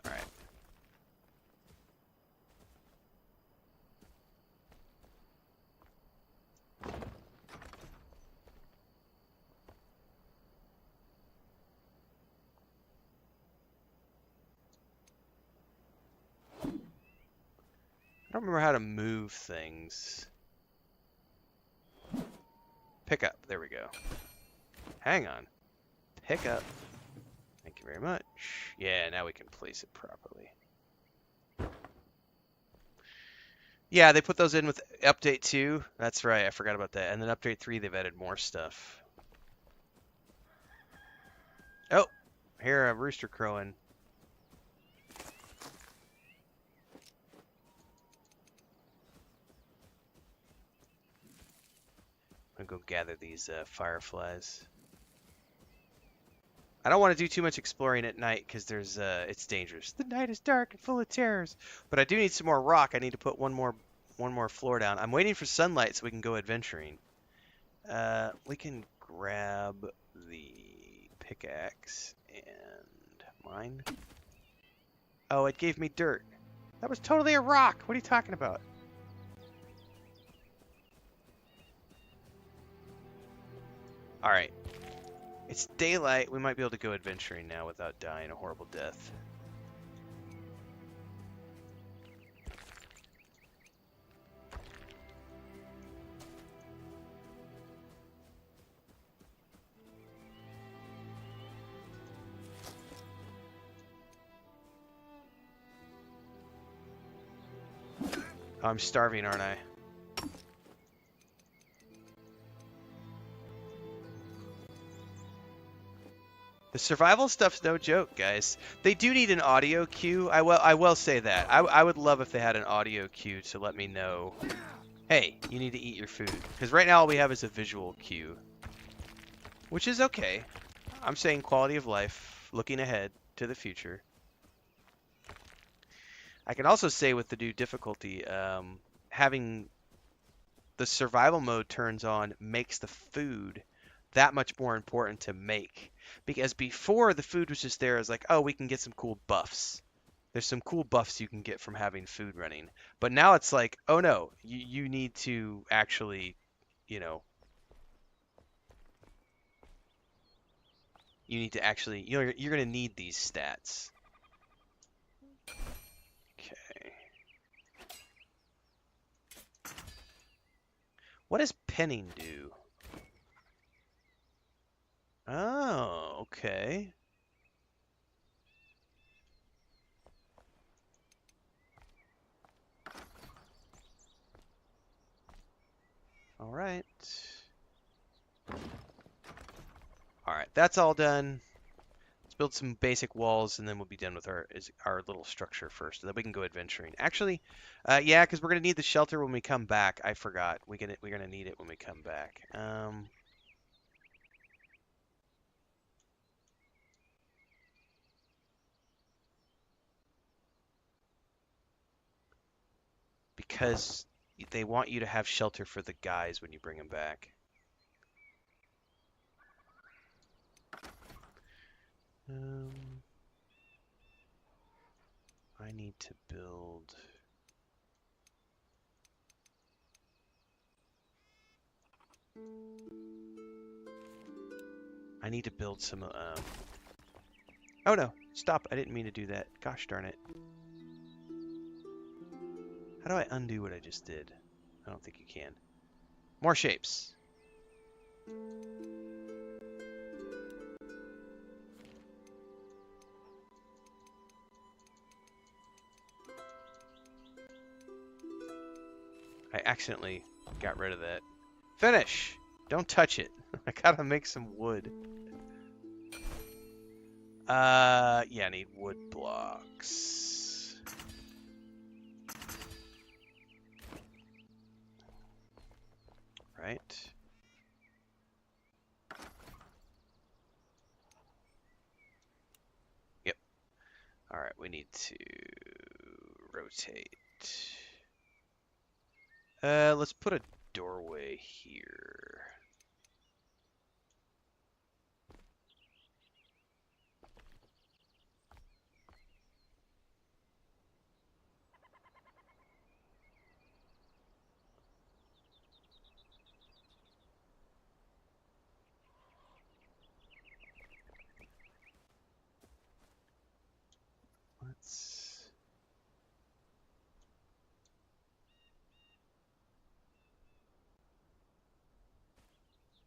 All right. I don't remember how to move things. Pick up. There we go. Hang on. Pick up. Thank you very much. Yeah, now we can place it properly. Yeah, they put those in with update 2. That's right, I forgot about that. And then update 3, they've added more stuff. Oh, here, a rooster crowing. I'm gonna go gather these fireflies. I don't want to do too much exploring at night because there's it's dangerous. The night is dark and full of terrors. But I do need some more rock. I need to put one more floor down. I'm waiting for sunlight so we can go adventuring. We can grab the pickaxe and mine. Oh, it gave me dirt. That was totally a rock. What are you talking about? All right. It's daylight. We might be able to go adventuring now without dying a horrible death. Oh, I'm starving, aren't I? The survival stuff's no joke, guys. They do need an audio cue. I will say that. I would love if they had an audio cue to let me know, hey, you need to eat your food. Because right now all we have is a visual cue. Which is okay. I'm saying quality of life, looking ahead to the future. I can also say with the new difficulty, having the survival mode turns on makes the food that much more important to make. Because before the food was just there as like, oh, we can get some cool buffs. There's some cool buffs you can get from having food running. But now it's like, oh no, you need to actually, you know, you need to actually, you're going to need these stats. Okay. What does penning do? Oh, okay. All right. All right, that's all done. Let's build some basic walls, and then we'll be done with our little structure first, so that we can go adventuring. Actually, yeah, because we're gonna need the shelter when we come back. I forgot. We're gonna need it when we come back. Because they want you to have shelter for the guys when you bring them back. I need to build. I need to build some. Oh no! Stop! I didn't mean to do that. Gosh darn it! How do I undo what I just did? I don't think you can. More shapes. I accidentally got rid of that. Finish! Don't touch it. I gotta make some wood. Yeah, I need wood blocks. Right. Yep. Alright, we need to rotate. Let's put a doorway here. Let's...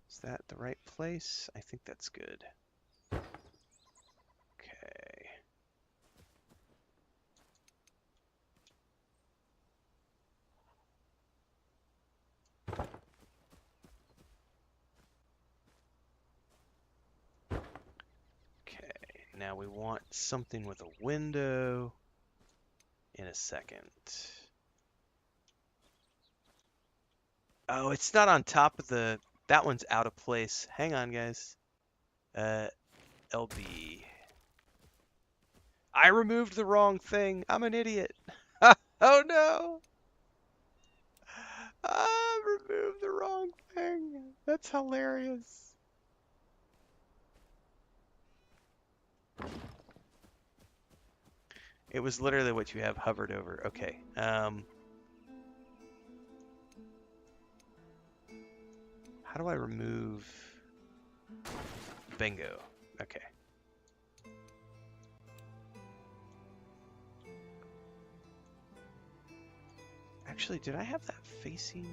Is that the right place? I think that's good. Okay. Okay, now we want something with a window in a second. Oh, it's not on top of the... That one's out of place. Hang on, guys. LB. I removed the wrong thing. I'm an idiot. Oh no! I removed the wrong thing. That's hilarious. It was literally what you have hovered over. Okay. How do I remove... Bingo. Okay. Actually, did I have that facing?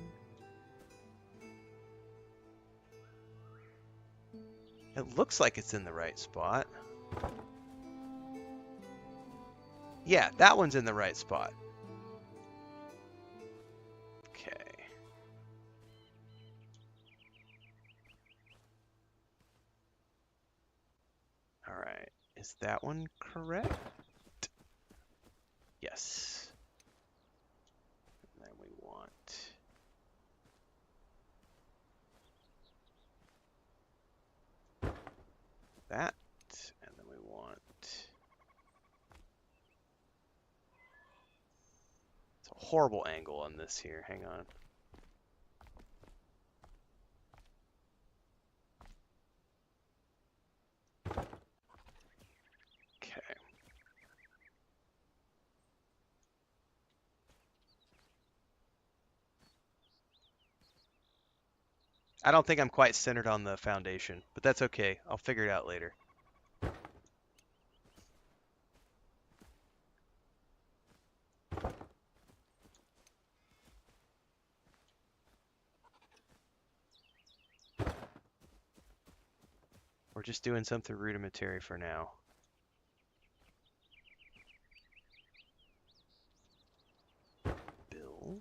It looks like it's in the right spot. Yeah, that one's in the right spot. Okay. All right. Is that one correct? Yes. And then we want... that. And then we want... It's a horrible angle on this here. Hang on. Okay. I don't think I'm quite centered on the foundation, but that's okay. I'll figure it out later. We're just doing something rudimentary for now. Build.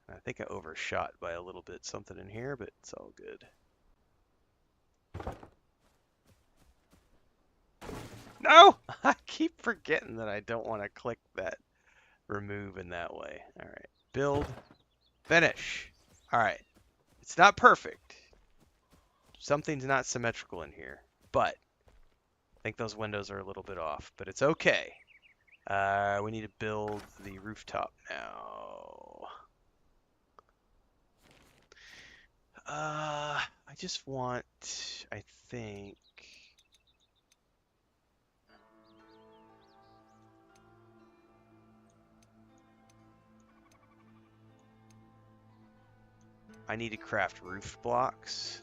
I think I overshot by a little bit something in here, but it's all good. No! I keep forgetting that I don't want to click that remove in that way. All right. Build. Finish. All right. It's not perfect. Something's not symmetrical in here, but I think those windows are a little bit off, but it's okay. We need to build the rooftop now. I just want, I think... I need to craft roof blocks.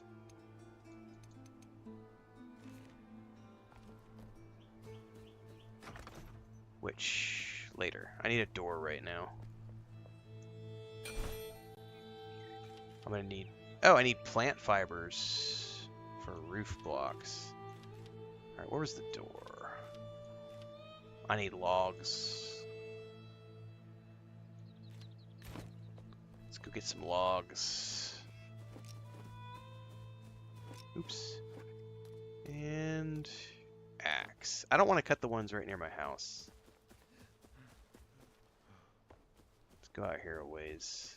Which, later. I need a door right now. I'm gonna need... Oh, I need plant fibers for roof blocks. Alright, where was the door? I need logs. Let's go get some logs. Oops. And... axe. I don't want to cut the ones right near my house. Let's go out here a ways.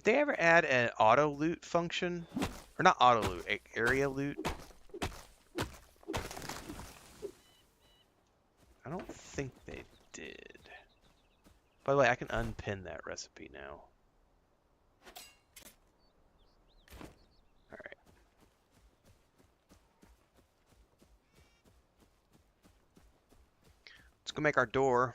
Did they ever add an auto loot function? Or not auto loot, area loot? I don't think they did. By the way, I can unpin that recipe now. Alright. Let's go make our door.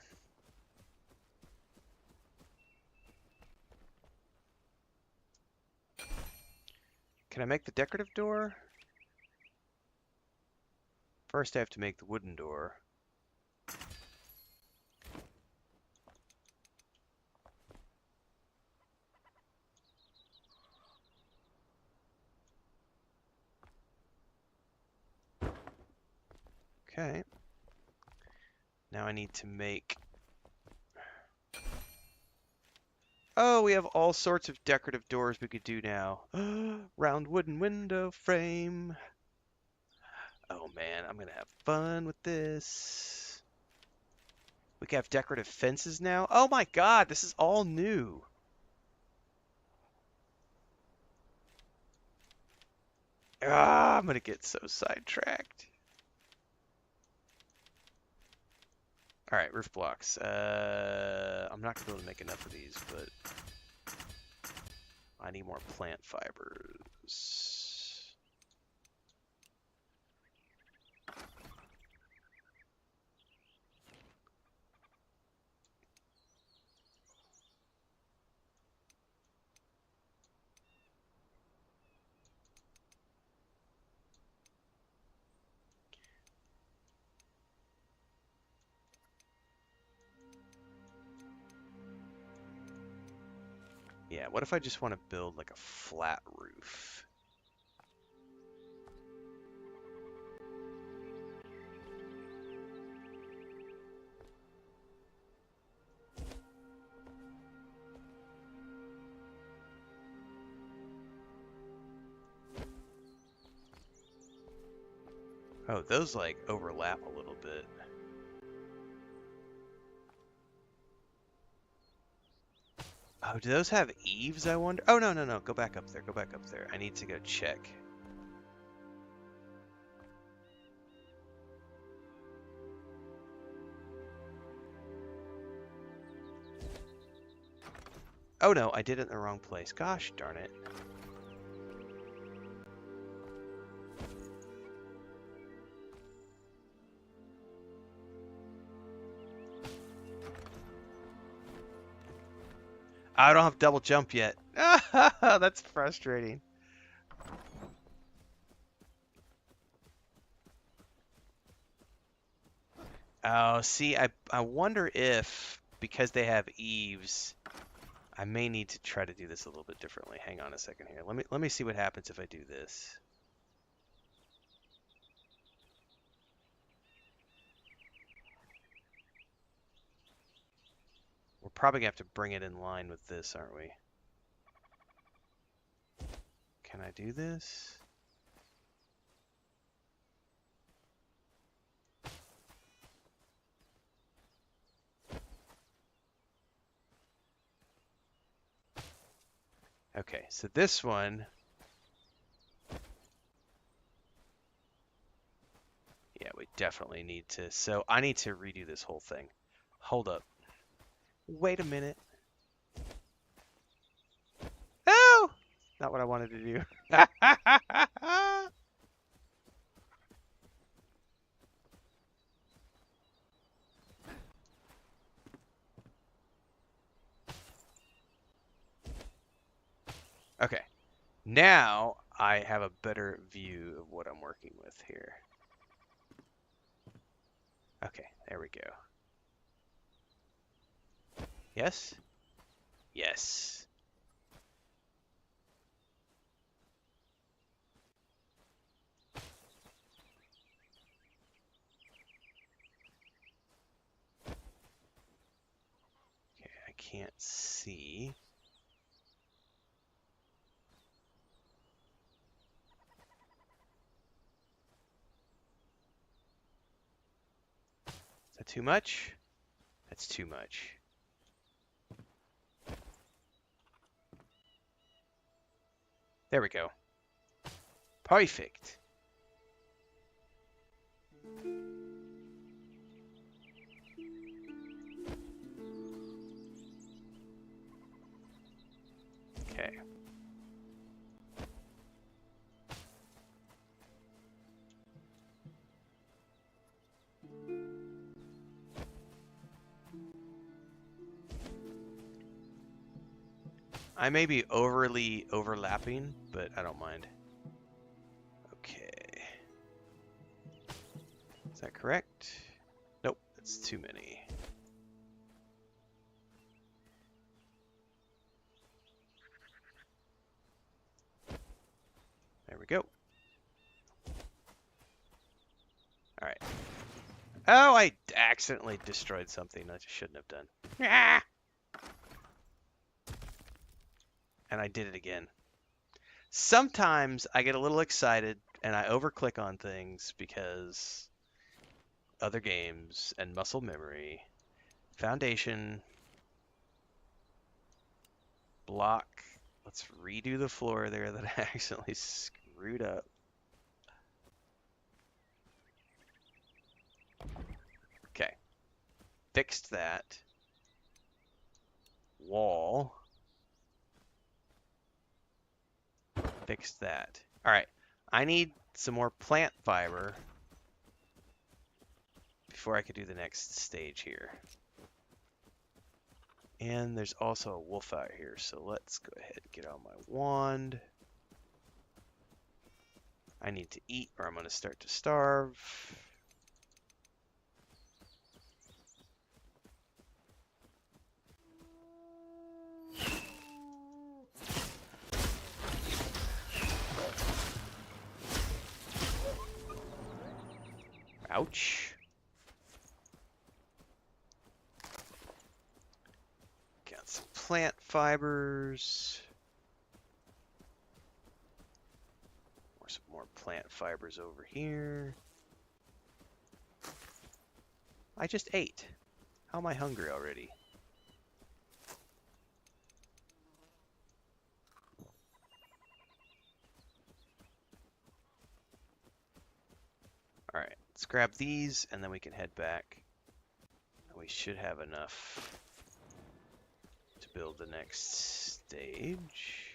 Can I make the decorative door? First I have to make the wooden door. Okay. Now I need to make... Oh, we have all sorts of decorative doors we could do now. Round wooden window frame. Oh man, I'm gonna have fun with this. We can have decorative fences now. Oh my god, this is all new. Ah, I'm gonna get so sidetracked. All right, roof blocks. I'm not gonna be able to make enough of these, but I need more plant fibers. Yeah, what if I just want to build like a flat roof? Oh, those like overlap a little bit. Oh, do those have eaves, I wonder? Oh, no, no, no. Go back up there. Go back up there. I need to go check. Oh, no. I did it in the wrong place. Gosh darn it. I don't have double jump yet. That's frustrating. Oh, see, I wonder if, because they have eaves, I may need to try to do this a little bit differently. Hang on a second here. Let me see what happens if I do this. We're probably gonna have to bring it in line with this, aren't we? Can I do this? Okay, so this one, yeah, we definitely need to, so I need to redo this whole thing. Hold up. Wait a minute. No! Not what I wanted to do. Okay, now I have a better view of what I'm working with here. Okay, there we go. Yes? Yes. Okay, I can't see. Is that too much? That's too much. There we go. Perfect. Okay. I may be overly overlapping, but I don't mind. Okay. Is that correct? Nope, that's too many. There we go. All right. Oh, I accidentally destroyed something I shouldn't have done. Ah! And I did it again. Sometimes I get a little excited and I overclick on things because other games and muscle memory. Foundation. Block. Let's redo the floor there that I accidentally screwed up. Okay. Fixed that. Wall. Fixed that. All right. I need some more plant fiber before I could do the next stage here. And there's also a wolf out here, so let's go ahead and get out my wand. I need to eat or I'm going to start to starve. Ouch. Got some plant fibers. Or some more plant fibers over here. I just ate. How am I hungry already? All right, let's grab these and then we can head back. We should have enough to build the next stage.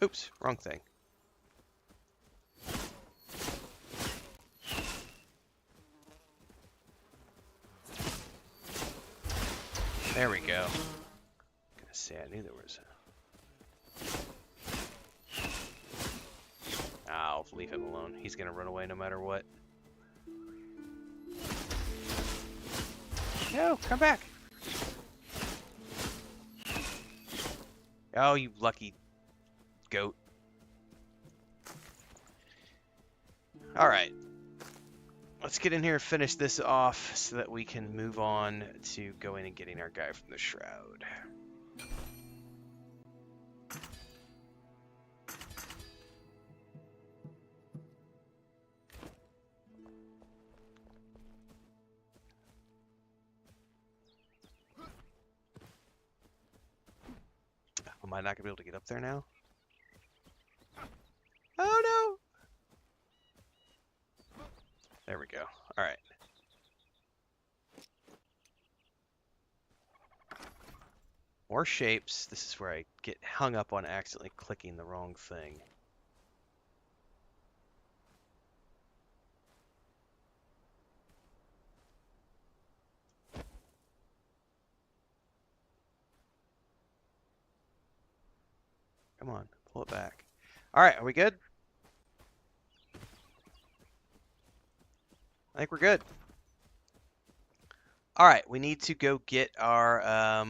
Oops, wrong thing. There we go. Gonna say I knew there was a... I'll leave him alone. He's gonna run away no matter what. No, come back. Oh, you lucky goat. All right. Let's get in here and finish this off so that we can move on to going and getting our guy from the Shroud. Am I not going to be able to get up there now? Oh no! There we go. All right. More shapes. This is where I get hung up on accidentally clicking the wrong thing. Come on, pull it back. All right, are we good? I think we're good. All right, we need to go get our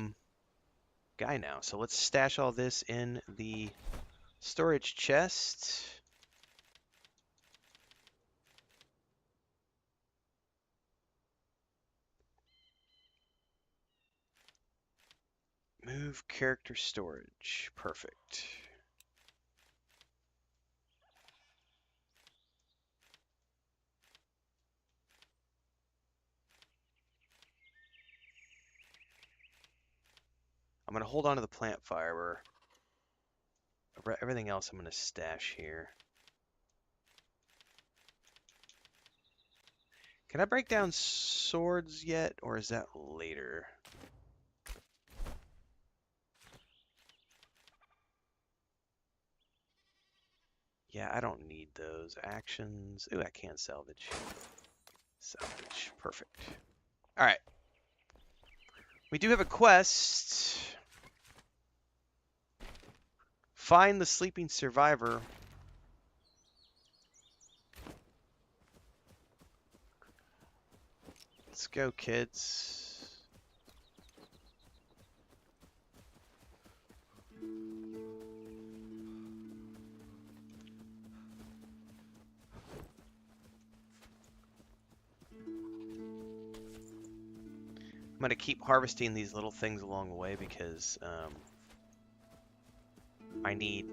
guy now. So let's stash all this in the storage chest. Move character storage. Perfect. I'm going to hold on to the plant fiber. Everything else I'm going to stash here. Can I break down swords yet, or is that later? Yeah, I don't need those actions. Ooh, I can salvage. Salvage. Perfect. All right. We do have a quest. Find the sleeping survivor. Let's go, kids. I'm going to keep harvesting these little things along the way because I need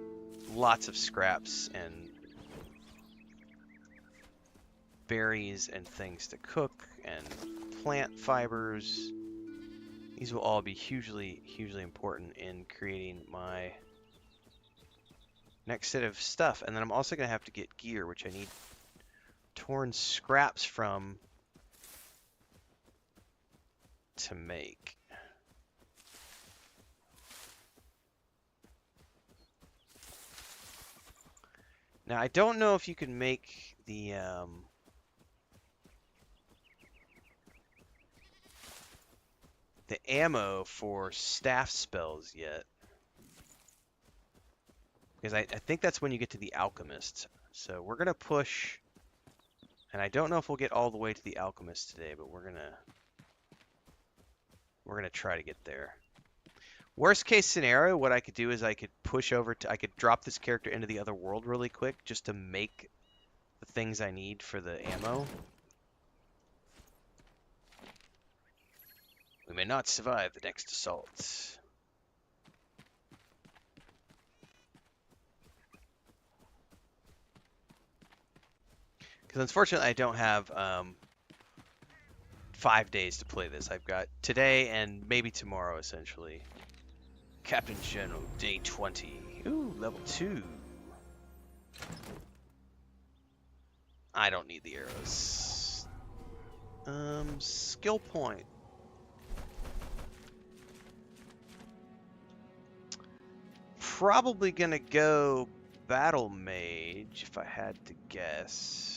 lots of scraps and berries and things to cook and plant fibers. These will all be hugely, hugely important in creating my next set of stuff. And then I'm also going to have to get gear, which I need torn scraps from to make. Now, I don't know if you can make the ammo for staff spells yet. Because I think that's when you get to the alchemist. So we're going to push, and I don't know if we'll get all the way to the alchemist today, but we're going to try to get there. Worst case scenario, what I could do is I could push over to, I could drop this character into the other world really quick just to make the things I need for the ammo. We may not survive the next assault. Because unfortunately I don't have 5 days to play this. I've got today and maybe tomorrow essentially. Captain General, day 20. Ooh, level 2. I don't need the arrows. Skill point. Probably gonna go battle mage if I had to guess.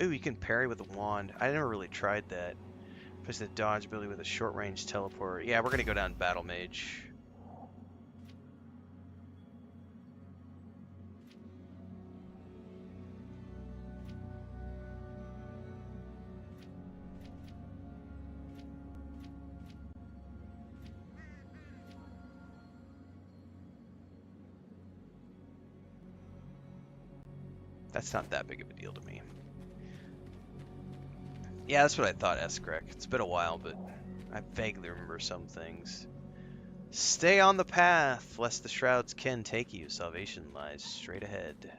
Ooh, you can parry with a wand. I never really tried that. Push the dodge ability with a short range teleport. Yeah, we're gonna go down battle mage. That's not that big of a deal to me. Yeah, that's what I thought, Eskrek. It's been a while, but I vaguely remember some things. Stay on the path, lest the shrouds can take you. Salvation lies straight ahead.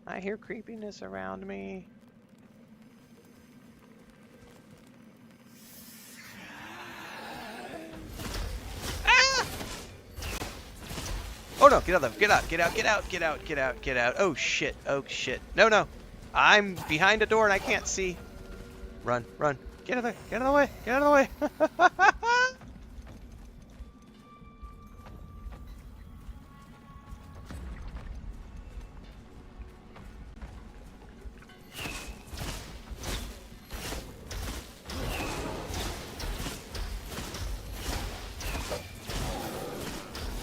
I hear creepiness around me. Oh no, get out of there. Get out, get out, get out, get out, get out, get out. Oh shit, oh shit. No, no. I'm behind a door and I can't see. Run, run. Get out of there, get out of the way, get out of the way.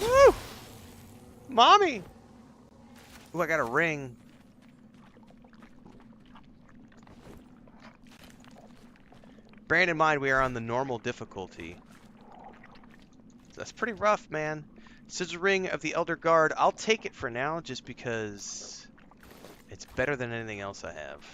Woo! Mommy! Ooh, I got a ring. Bearing in mind we are on the normal difficulty. That's pretty rough, man. Sigil Ring of the Elder Guard. I'll take it for now just because it's better than anything else I have.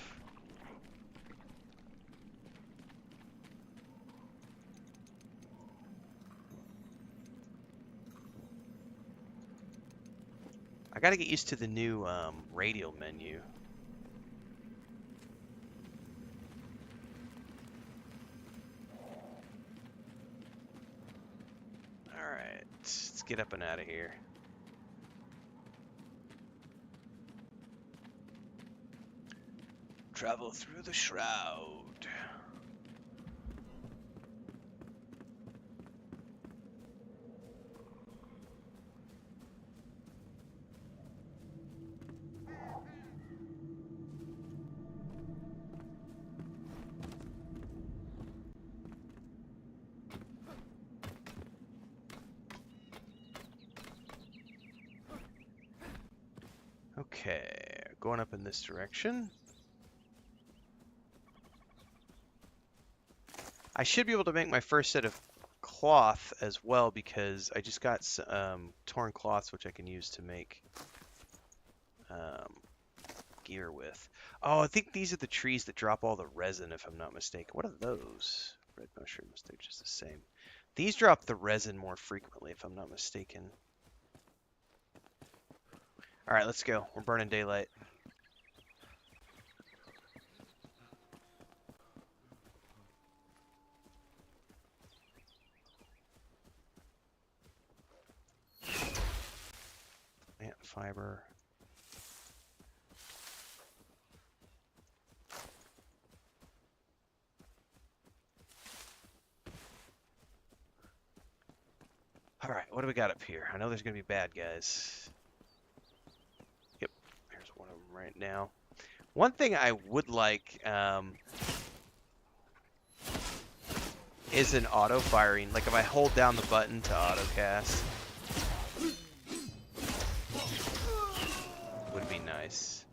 I gotta get used to the new radial menu. Alright, let's get up and out of here. Travel through the shroud. Okay, going up in this direction. I should be able to make my first set of cloth as well because I just got torn cloths which I can use to make gear with. Oh, I think these are the trees that drop all the resin if I'm not mistaken. What are those? Red mushrooms, they're just the same. These drop the resin more frequently if I'm not mistaken. Alright, let's go. We're burning daylight. Plant fiber. Alright, what do we got up here? I know there's going to be bad guys. Yep, there's one of them right now. One thing I would like is an auto firing. Like if I hold down the button to auto cast, would be nice.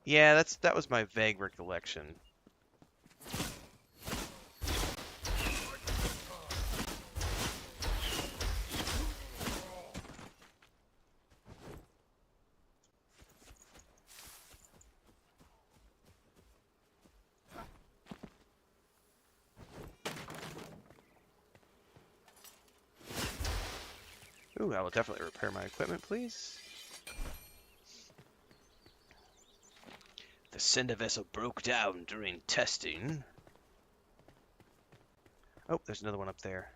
Yeah, that was my vague recollection. Ooh, I will definitely repair my equipment, please. The cinder vessel broke down during testing. Oh, there's another one up there.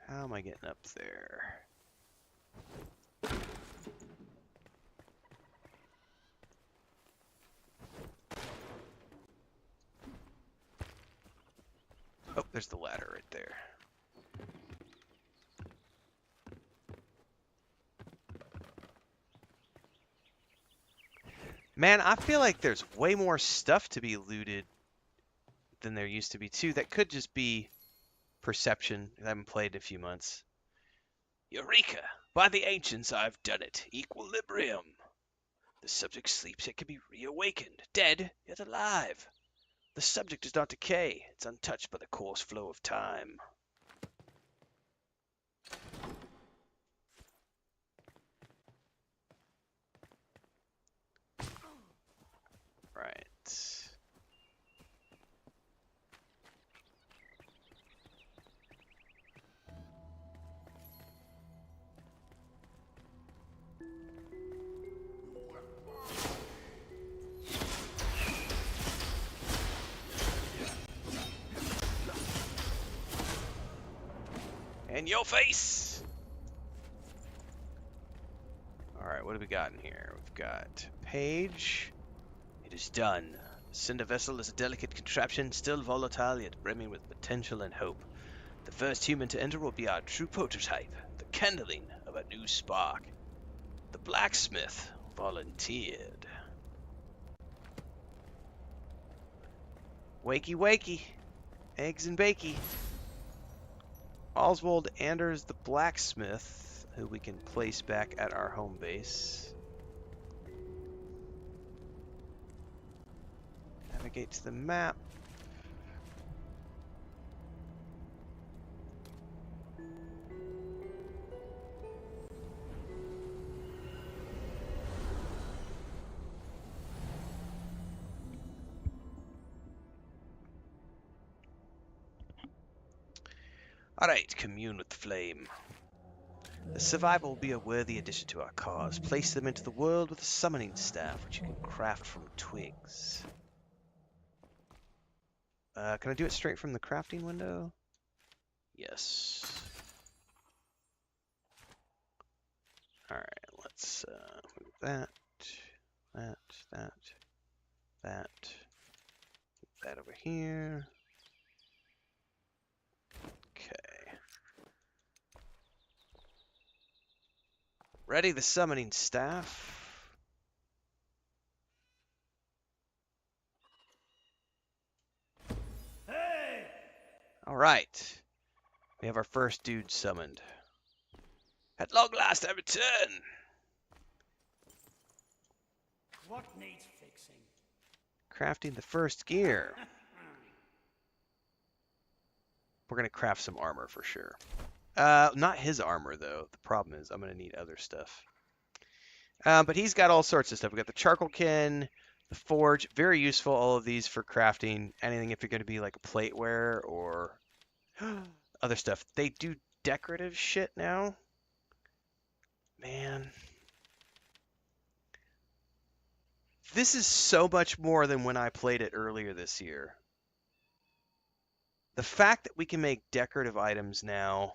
How am I getting up there? Oh, there's the ladder right there. Man, I feel like there's way more stuff to be looted than there used to be too. That could just be perception. I haven't played in a few months. Eureka! By the ancients, I've done it. Equilibrium. The subject sleeps yet can be reawakened. Dead, yet alive. The subject does not decay. It's untouched by the coarse flow of time. Right. In your face! Alright, what do we got in here? We've got Page. It is done. The cinder vessel is a delicate contraption, still volatile yet brimming with potential and hope. The first human to enter will be our true prototype, the kindling of a new spark. The blacksmith volunteered. Wakey wakey. Eggs and bakey. Oswald Anders the blacksmith, who we can place back at our home base. Navigate to the map. Alright, commune with the flame. The survivor will be a worthy addition to our cause. Place them into the world with a summoning staff, which you can craft from twigs. Can I do it straight from the crafting window? Yes. Alright, let's move that, that over here. Okay. Ready the summoning staff. Hey! All right. We have our first dude summoned. At long last I return. What needs fixing? Crafting the first gear. We're going to craft some armor for sure. Not his armor, though. The problem is I'm going to need other stuff. But he's got all sorts of stuff. We got the charcoal kiln, the forge. Very useful, all of these for crafting anything if you're going to be like a plateware or other stuff. They do decorative shit now. Man. This is so much more than when I played it earlier this year. The fact that we can make decorative items now,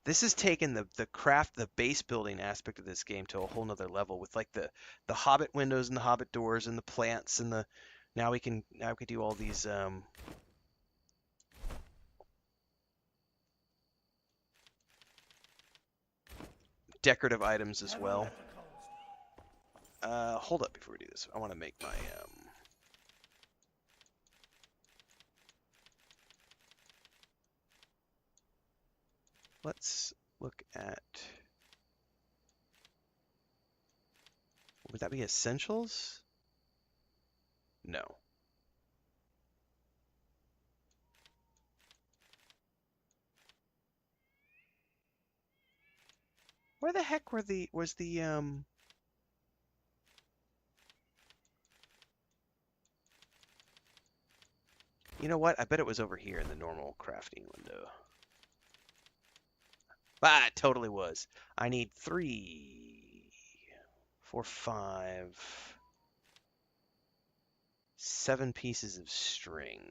this has taken the base building aspect of this game to a whole nother level with like the Hobbit windows and the Hobbit doors and the plants and the now we can do all these decorative items as well. Hold up before we do this. I want to make my let's look at, would that be essentials? No. Where the heck was the you know what? I bet it was over here in the normal crafting window. Ah, it totally was. I need 3, 4, 5, 7 pieces of string.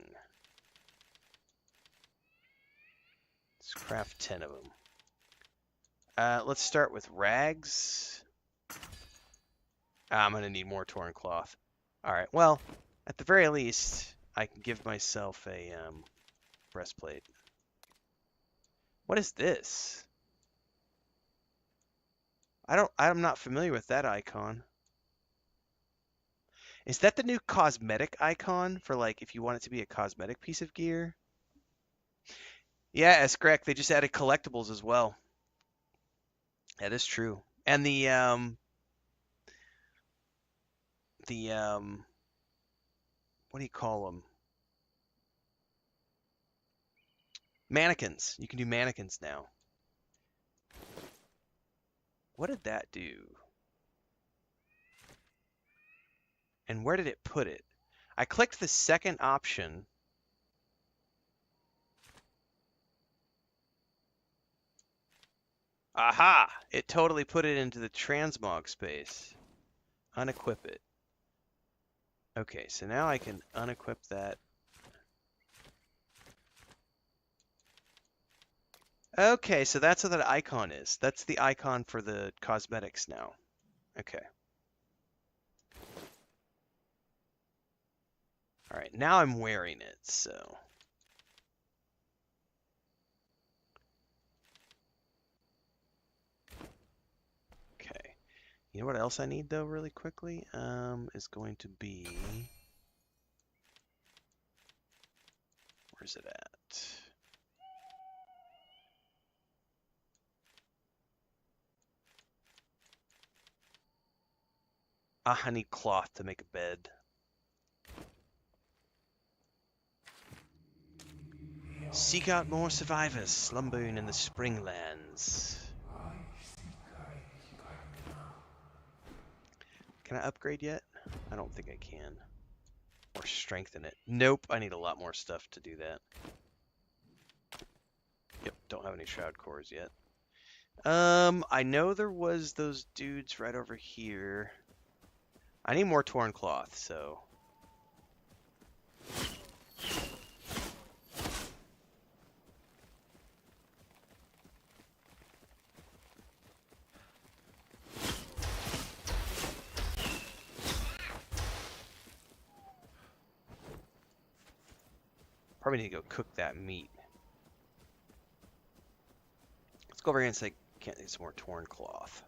Let's craft 10 of them. Let's start with rags. I'm going to need more torn cloth. All right, well, at the very least, I can give myself a breastplate. What is this? I'm not familiar with that icon. Is that the new cosmetic icon for like if you want it to be a cosmetic piece of gear? Yeah, that's correct. They just added collectibles as well. That is true. And the what do you call them? Mannequins. You can do mannequins now. What did that do? And where did it put it? I clicked the second option. Aha! It totally put it into the transmog space. Unequip it. Okay, so now I can unequip that. Okay, so that's what that icon is. That's the icon for the cosmetics now. Okay. All right, now I'm wearing it, so. Okay. You know what else I need though, really quickly? Is going to be. Where's it at? Ah, I need cloth to make a bed. Seek out more survivors slumbering in the Springlands. Can I upgrade yet? I don't think I can. Or strengthen it. Nope, I need a lot more stuff to do that. Yep, don't have any shroud cores yet. I know there was those dudes right over here. I need more torn cloth, so... Probably need to go cook that meat. Let's go over here and say, can't need some more torn cloth.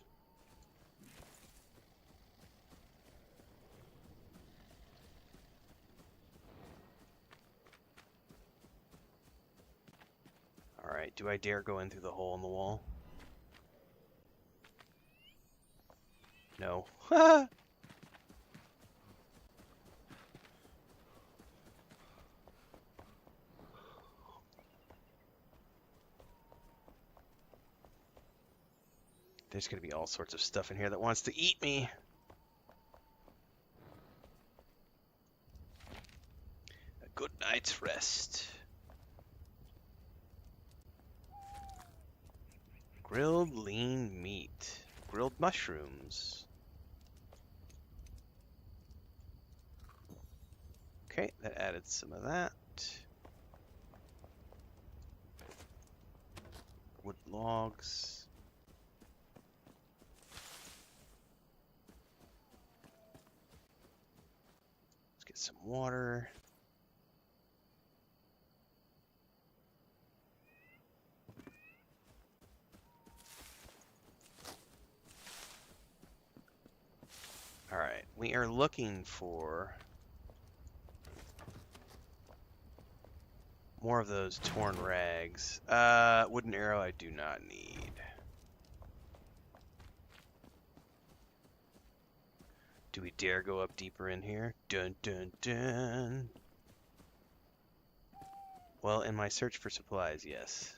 Alright, do I dare go in through the hole in the wall? No. There's going to be all sorts of stuff in here that wants to eat me. A good night's rest. Grilled lean meat. Grilled mushrooms. Okay, that added some of that. Wood logs. Let's get some water. Alright, we are looking for more of those torn rags. Wooden arrow I do not need. Do we dare go up deeper in here? Dun dun dun. Well, in my search for supplies, yes.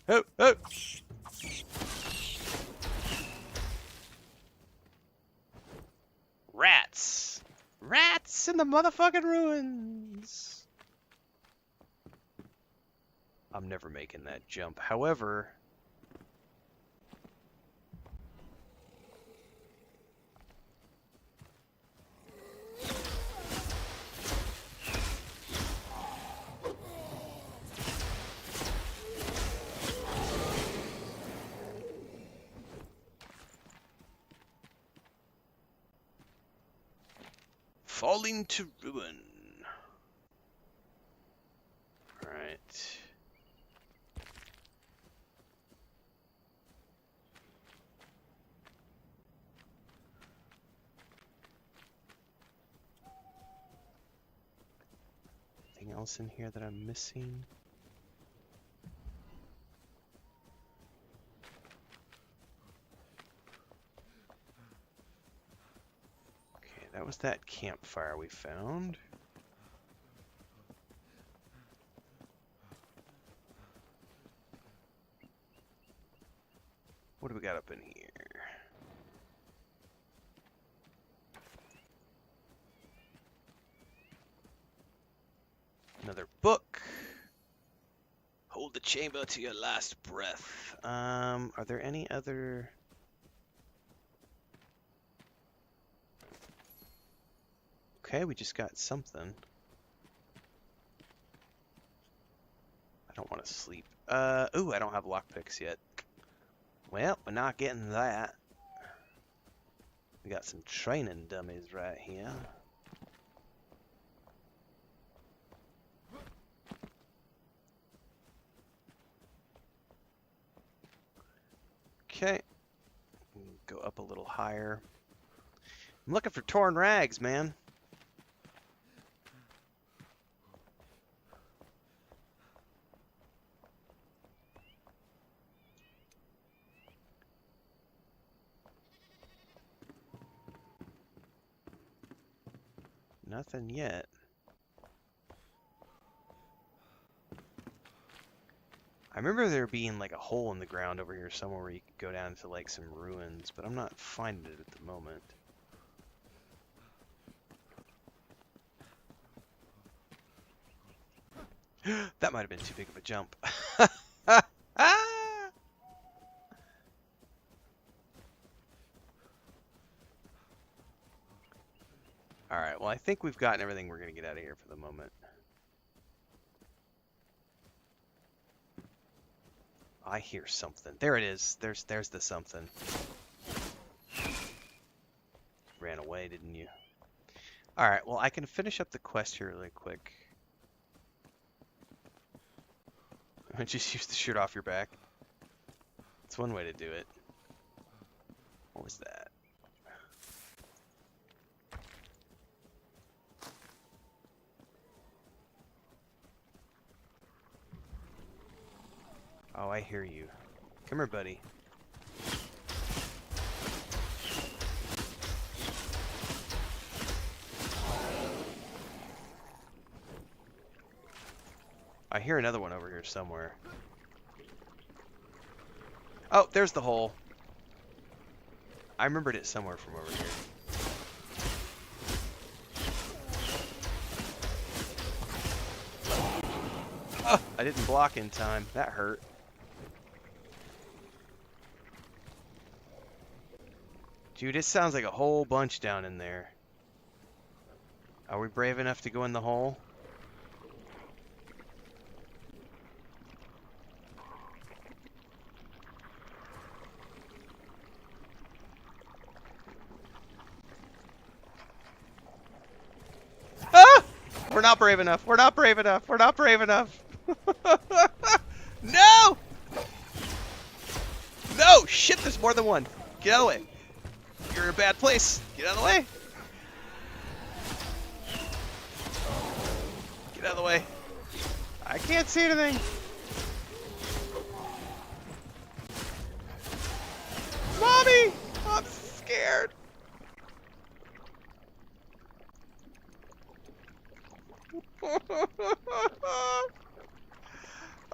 Oh, oh! Rats! Rats in the motherfucking ruins! I'm never making that jump. However... Falling to ruin. Alright. Anything else in here that I'm missing? That was that campfire we found. What do we got up in here? Another book. Hold the chamber to your last breath. Are there any other... Okay, we just got something. I don't want to sleep. Ooh, I don't have lockpicks yet. Well, we're not getting that. We got some training dummies right here. Okay. Go up a little higher. I'm looking for torn rags, man. Nothing yet. I remember there being like a hole in the ground over here somewhere where you could go down to like some ruins, but I'm not finding it at the moment. That might have been too big of a jump. Alright, well I think we've gotten everything we're going to get out of here for the moment. I hear something. There it is. There's the something. Ran away, didn't you? Alright, well I can finish up the quest here really quick. Just use the shirt off your back. It's one way to do it. What was that? Oh, I hear you. Come here, buddy. I hear another one over here somewhere. Oh, there's the hole. I remembered it somewhere from over here. Oh, I didn't block in time. That hurt. Dude, it sounds like a whole bunch down in there. Are we brave enough to go in the hole? Ah! We're not brave enough. We're not brave enough. We're not brave enough. No! No! Shit, there's more than one. Get out of the way. You're in a bad place. Get out of the way. Get out of the way. I can't see anything. Mommy! I'm scared.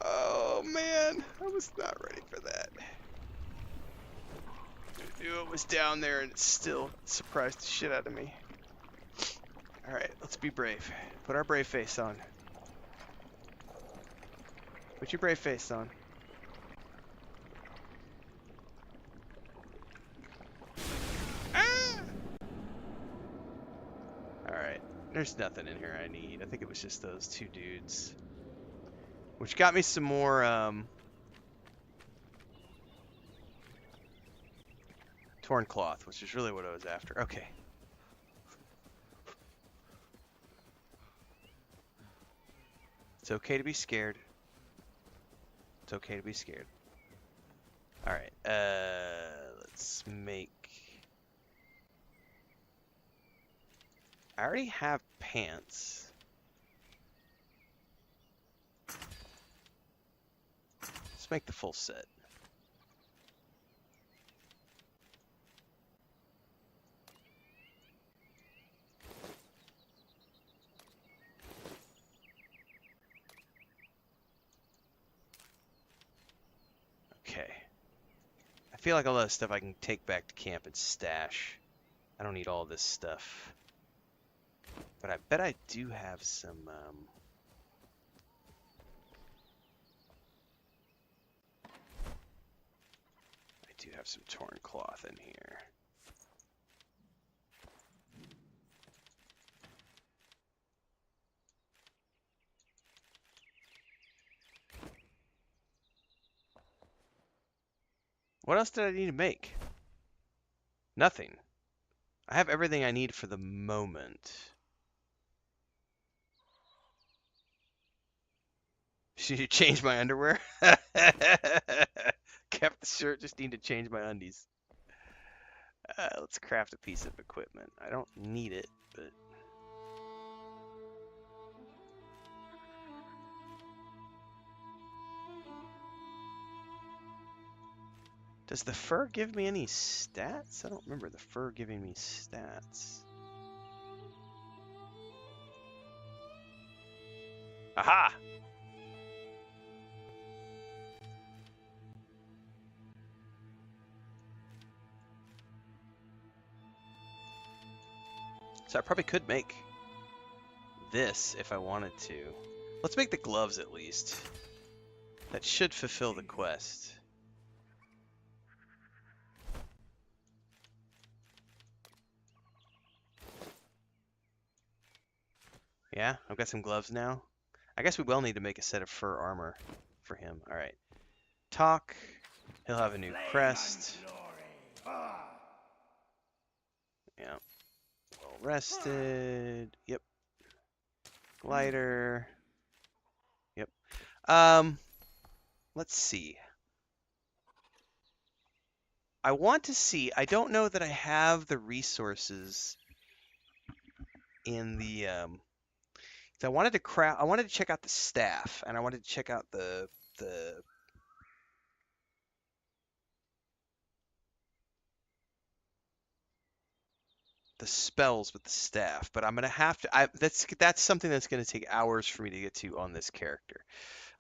Oh man, I was not ready for that. I knew it was down there and it still surprised the shit out of me. Alright, let's be brave. Put our brave face on. Put your brave face on. Ah! Alright, there's nothing in here I need. I think it was just those two dudes. Which got me some more, torn cloth, which is really what I was after. Okay. It's okay to be scared. It's okay to be scared. Alright, let's make... I already have pants. Let's make the full set. Okay. I feel like a lot of stuff I can take back to camp and stash. I don't need all this stuff. But I bet I do have some, I do have some torn cloth in here. What else did I need to make? Nothing. I have everything I need for the moment. Should you change my underwear? Kept the shirt, just need to change my undies. Let's craft a piece of equipment. I don't need it, but... Does the fur give me any stats? I don't remember the fur giving me stats. Aha! So I probably could make this if I wanted to. Let's make the gloves at least. That should fulfill the quest. Yeah, I've got some gloves now. I guess we will need to make a set of fur armor for him. Alright. Talk. He'll have a new crest. Yeah. Well rested. Yep. Glider. Yep. Let's see. I want to see. I don't know that I have the resources in the so I wanted to craft. I wanted to check out the staff, and I wanted to check out the spells with the staff. But I'm gonna have to. That's something that's gonna take hours for me to get to on this character.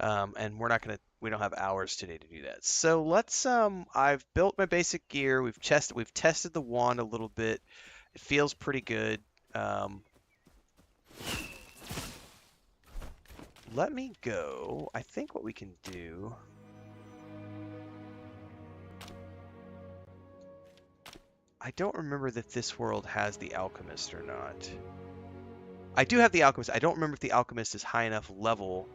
And we don't have hours today to do that. So let's, I've built my basic gear. We've tested the wand a little bit. It feels pretty good. Let me go. I think what we can do. I don't remember that this world has the alchemist or not. I do have the alchemist. I don't remember if the alchemist is high enough level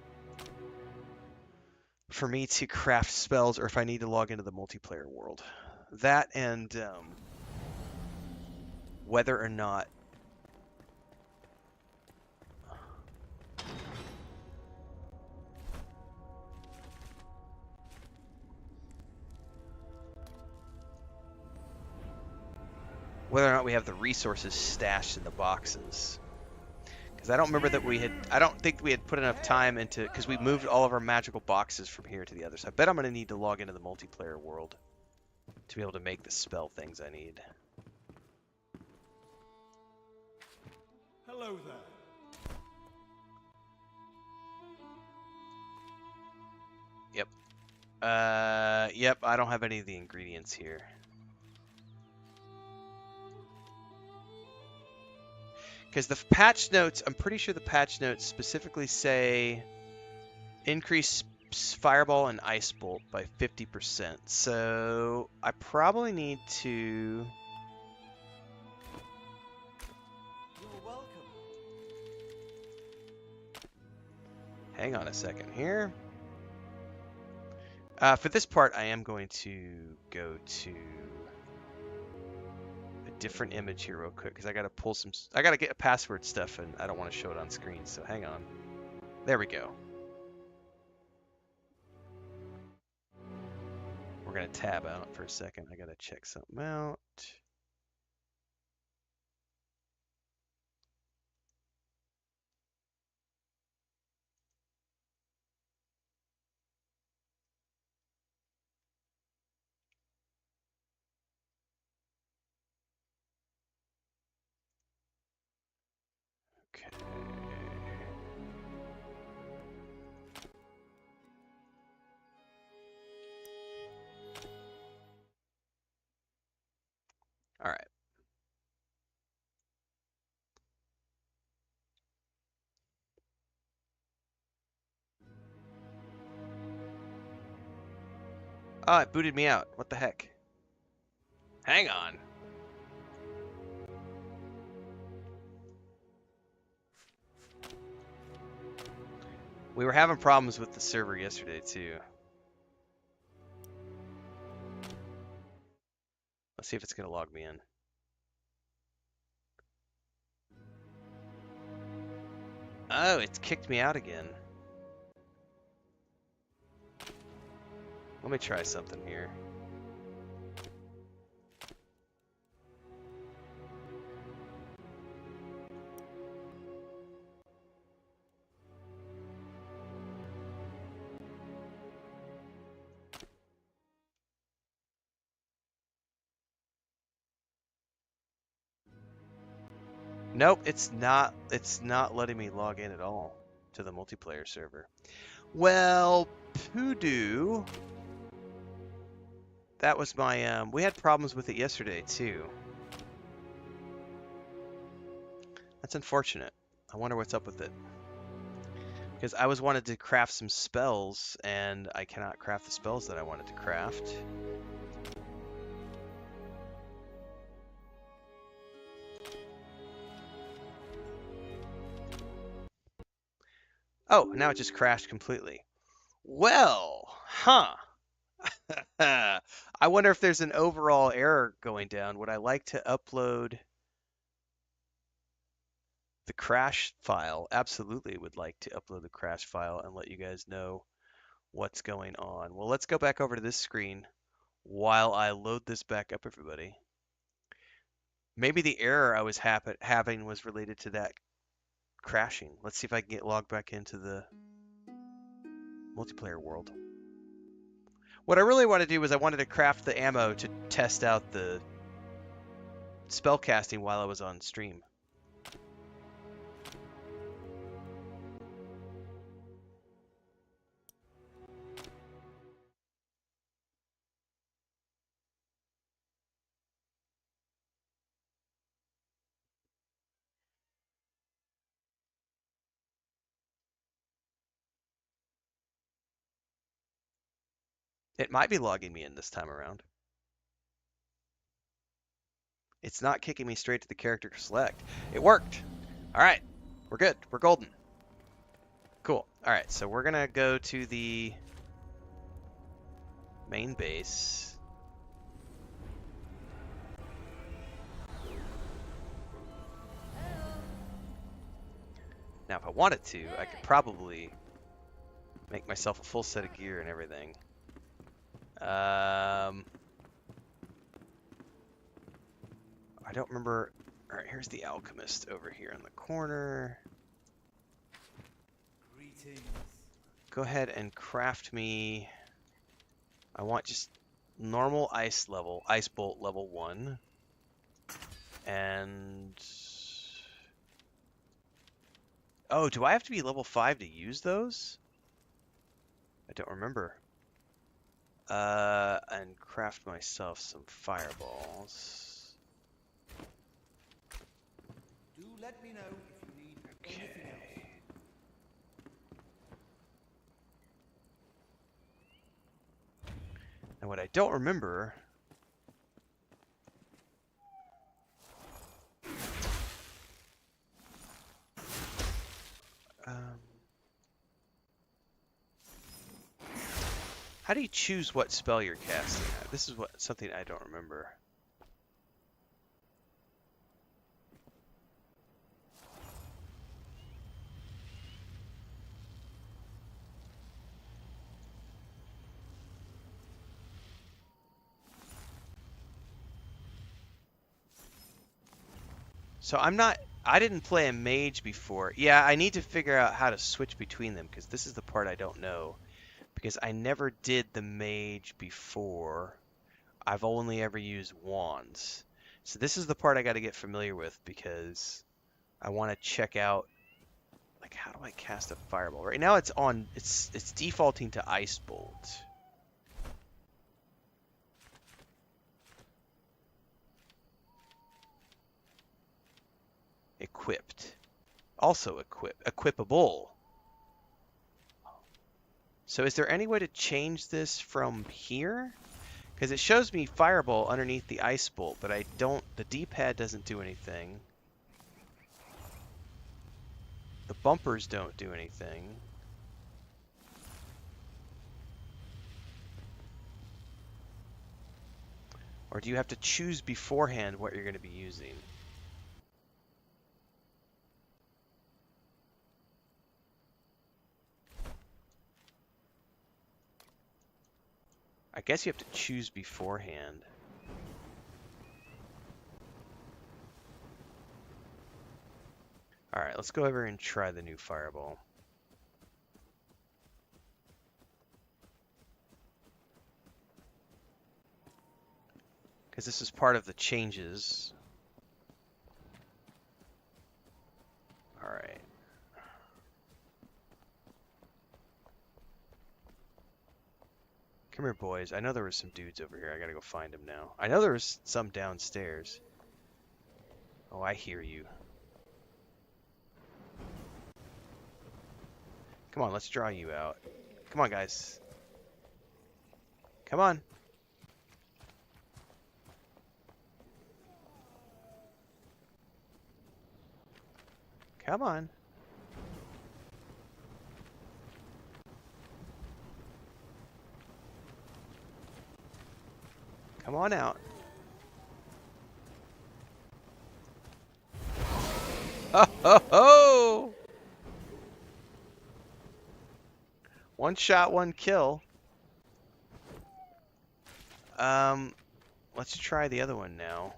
for me to craft spells, or if I need to log into the multiplayer world. That and whether or not we have the resources stashed in the boxes. Because I don't remember that I don't think we had put enough time into, because we moved all of our magical boxes from here to the other. So I bet I'm going to need to log into the multiplayer world to be able to make the spell things I need. Hello there. Yep. Yep, I don't have any of the ingredients here. Because the patch notes, I'm pretty sure the patch notes specifically say increase fireball and ice bolt by 50%. So I probably need to... You're welcome. Hang on a second here. For this part, I am going to go to a different image here real quick because I got to pull some... I got to get a password stuff and I don't want to show it on screen, so hang on. There we go. We're going to tab out for a second. I got to check something out. Okay. All right. Oh, it booted me out. What the heck? Hang on. We were having problems with the server yesterday, too. Let's see if it's going to log me in. Oh, it's kicked me out again. Let me try something here. Nope, it's not letting me log in at all. to the multiplayer server. Well, Poodoo, that was my, we had problems with it yesterday too. That's unfortunate. I wonder what's up with it. Because I wanted to craft some spells, and I cannot craft the spells that I wanted to craft. Oh, now it just crashed completely. Well, huh. I wonder if there's an overall error going down. Would I like to upload the crash file? Absolutely would like to upload the crash file and let you guys know what's going on. Well, let's go back over to this screen while I load this back up, everybody. Maybe the error I was having was related to that crashing. Let's see if I can get logged back into the multiplayer world. What I really want to do is I wanted to craft the ammo to test out the spellcasting while I was on stream. It might be logging me in this time around. It's not kicking me straight to the character select. It worked. All right, we're good. We're golden. Cool. All right, so we're gonna go to the main base. Now, if I wanted to, I could probably make myself a full set of gear and everything. I don't remember. All right, here's the alchemist over here in the corner. Greetings. Go ahead and craft me. I want just normal ice bolt level 1. And oh, do I have to be level 5 to use those? I don't remember. And craft myself some fireballs. Do let me know if you need anything else. And what I don't remember how do you choose what spell you're casting? This is something I don't remember. So I didn't play a mage before. Yeah, I need to figure out how to switch between them because this is the part I don't know. Because I never did the mage before. I've only ever used wands. So this is the part I got to get familiar with because I want to check out, like, how do I cast a fireball? Right now it's defaulting to ice bolt. Equipped. Also equipable. So is there any way to change this from here? Because it shows me fireball underneath the ice bolt, but the D-pad doesn't do anything. The bumpers don't do anything. Or do you have to choose beforehand what you're going to be using? I guess you have to choose beforehand. Alright, let's go over and try the new fireball. Because this is part of the changes. Alright. Come here, boys. I know there was some dudes over here. I gotta go find them now. I know there was some downstairs. Oh, I hear you. Come on, let's draw you out. Come on, guys. Come on. Come on. Come on out. Ho ho ho! One shot, one kill. Let's try the other one now.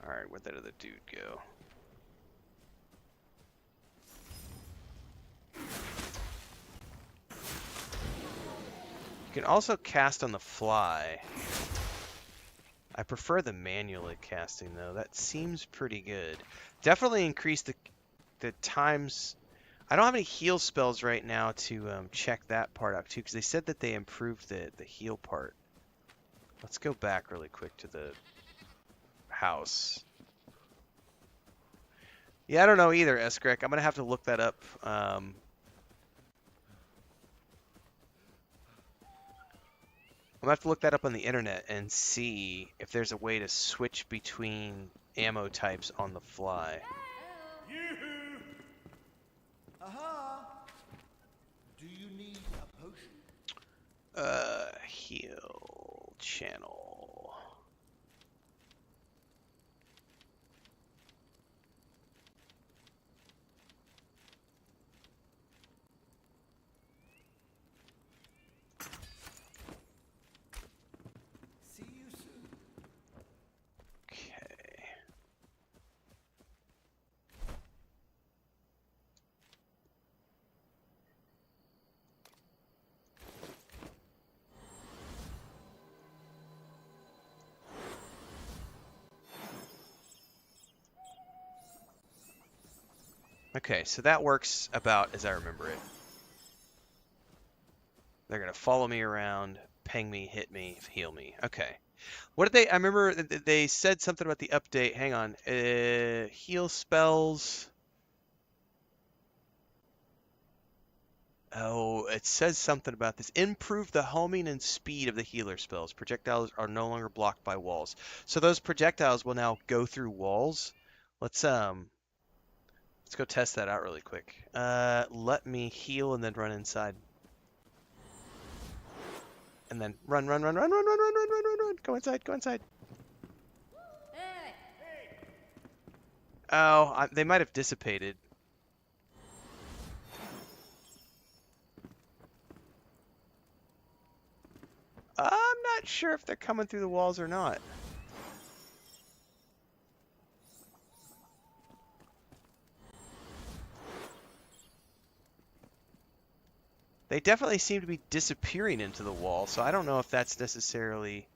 Alright, where'd that other dude go? You can also cast on the fly. I prefer the manually casting though. That seems pretty good. Definitely increase the times. I don't have any heal spells right now to check that part out too, because they said that they improved the heal part. Let's go back really quick to the house. Yeah, I don't know either, Eskrek. I'm gonna have to look that up. I'm gonna have to look that up on the internet and see if there's a way to switch between ammo types on the fly. Yoo-hoo! Aha! Do you need a potion? Heal channel. See you soon. Okay. Okay, so that works about as I remember it. They're gonna follow me around, ping me, hit me, heal me. Okay. What did they? I remember they said something about the update. Hang on. Heal spells. Oh, it says something about this. Improve the homing and speed of the healer spells. Projectiles are no longer blocked by walls. So those projectiles will now go through walls. Let's go test that out really quick. Let me heal and then run inside. And then run, run, run, run, run, run, run, run, run, run, run. Go inside, go inside. Oh, they might have dissipated. I'm not sure if they're coming through the walls or not. They definitely seem to be disappearing into the wall, so I don't know if that's necessarily...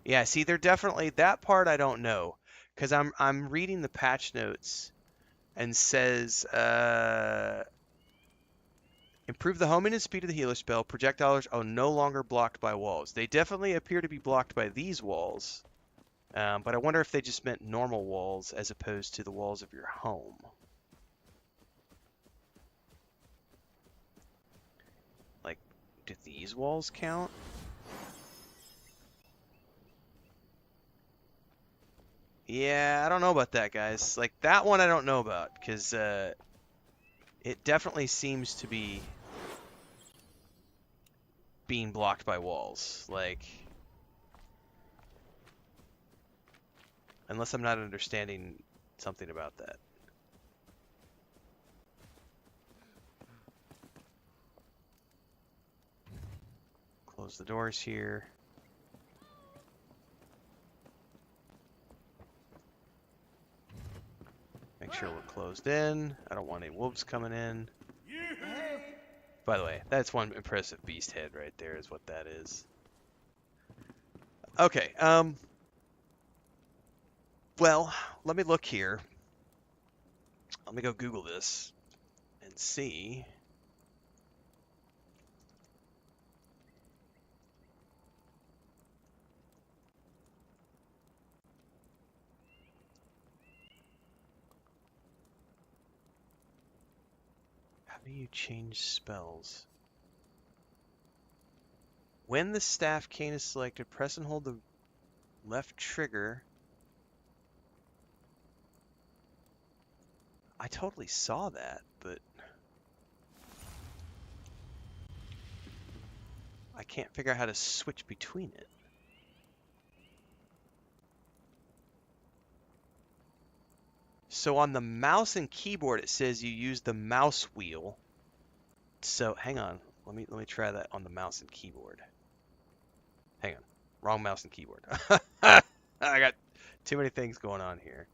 Yeah, see, they're definitely... That part I don't know, because I'm reading the patch notes and says... Improve the homing and speed of the healer spell. Projectiles are no longer blocked by walls. They definitely appear to be blocked by these walls, but I wonder if they just meant normal walls as opposed to the walls of your home. Like, do these walls count? Yeah, I don't know about that, guys. Like, that one I don't know about, because it definitely seems to be being blocked by walls. Like, unless I'm not understanding something about that. Close the doors here. Make sure we're closed in. I don't want any wolves coming in. By the way, that's one impressive beast head right there is what that is. Okay, Well, let me look here. Let me go Google this and see. How do you change spells? When the staff cane is selected, press and hold the left trigger. I totally saw that, but I can't figure out how to switch between it. So on the mouse and keyboard, it says you use the mouse wheel. So hang on, let me try that on the mouse and keyboard. Hang on, wrong mouse and keyboard. I got too many things going on here.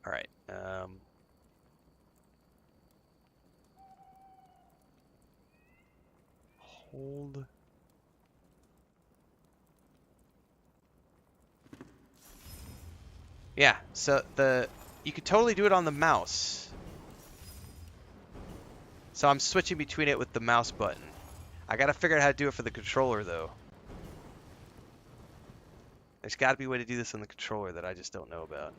All right. Hold. Yeah, so you could totally do it on the mouse. So I'm switching between it with the mouse button. I gotta figure out how to do it for the controller though. There's gotta be a way to do this on the controller that I just don't know about.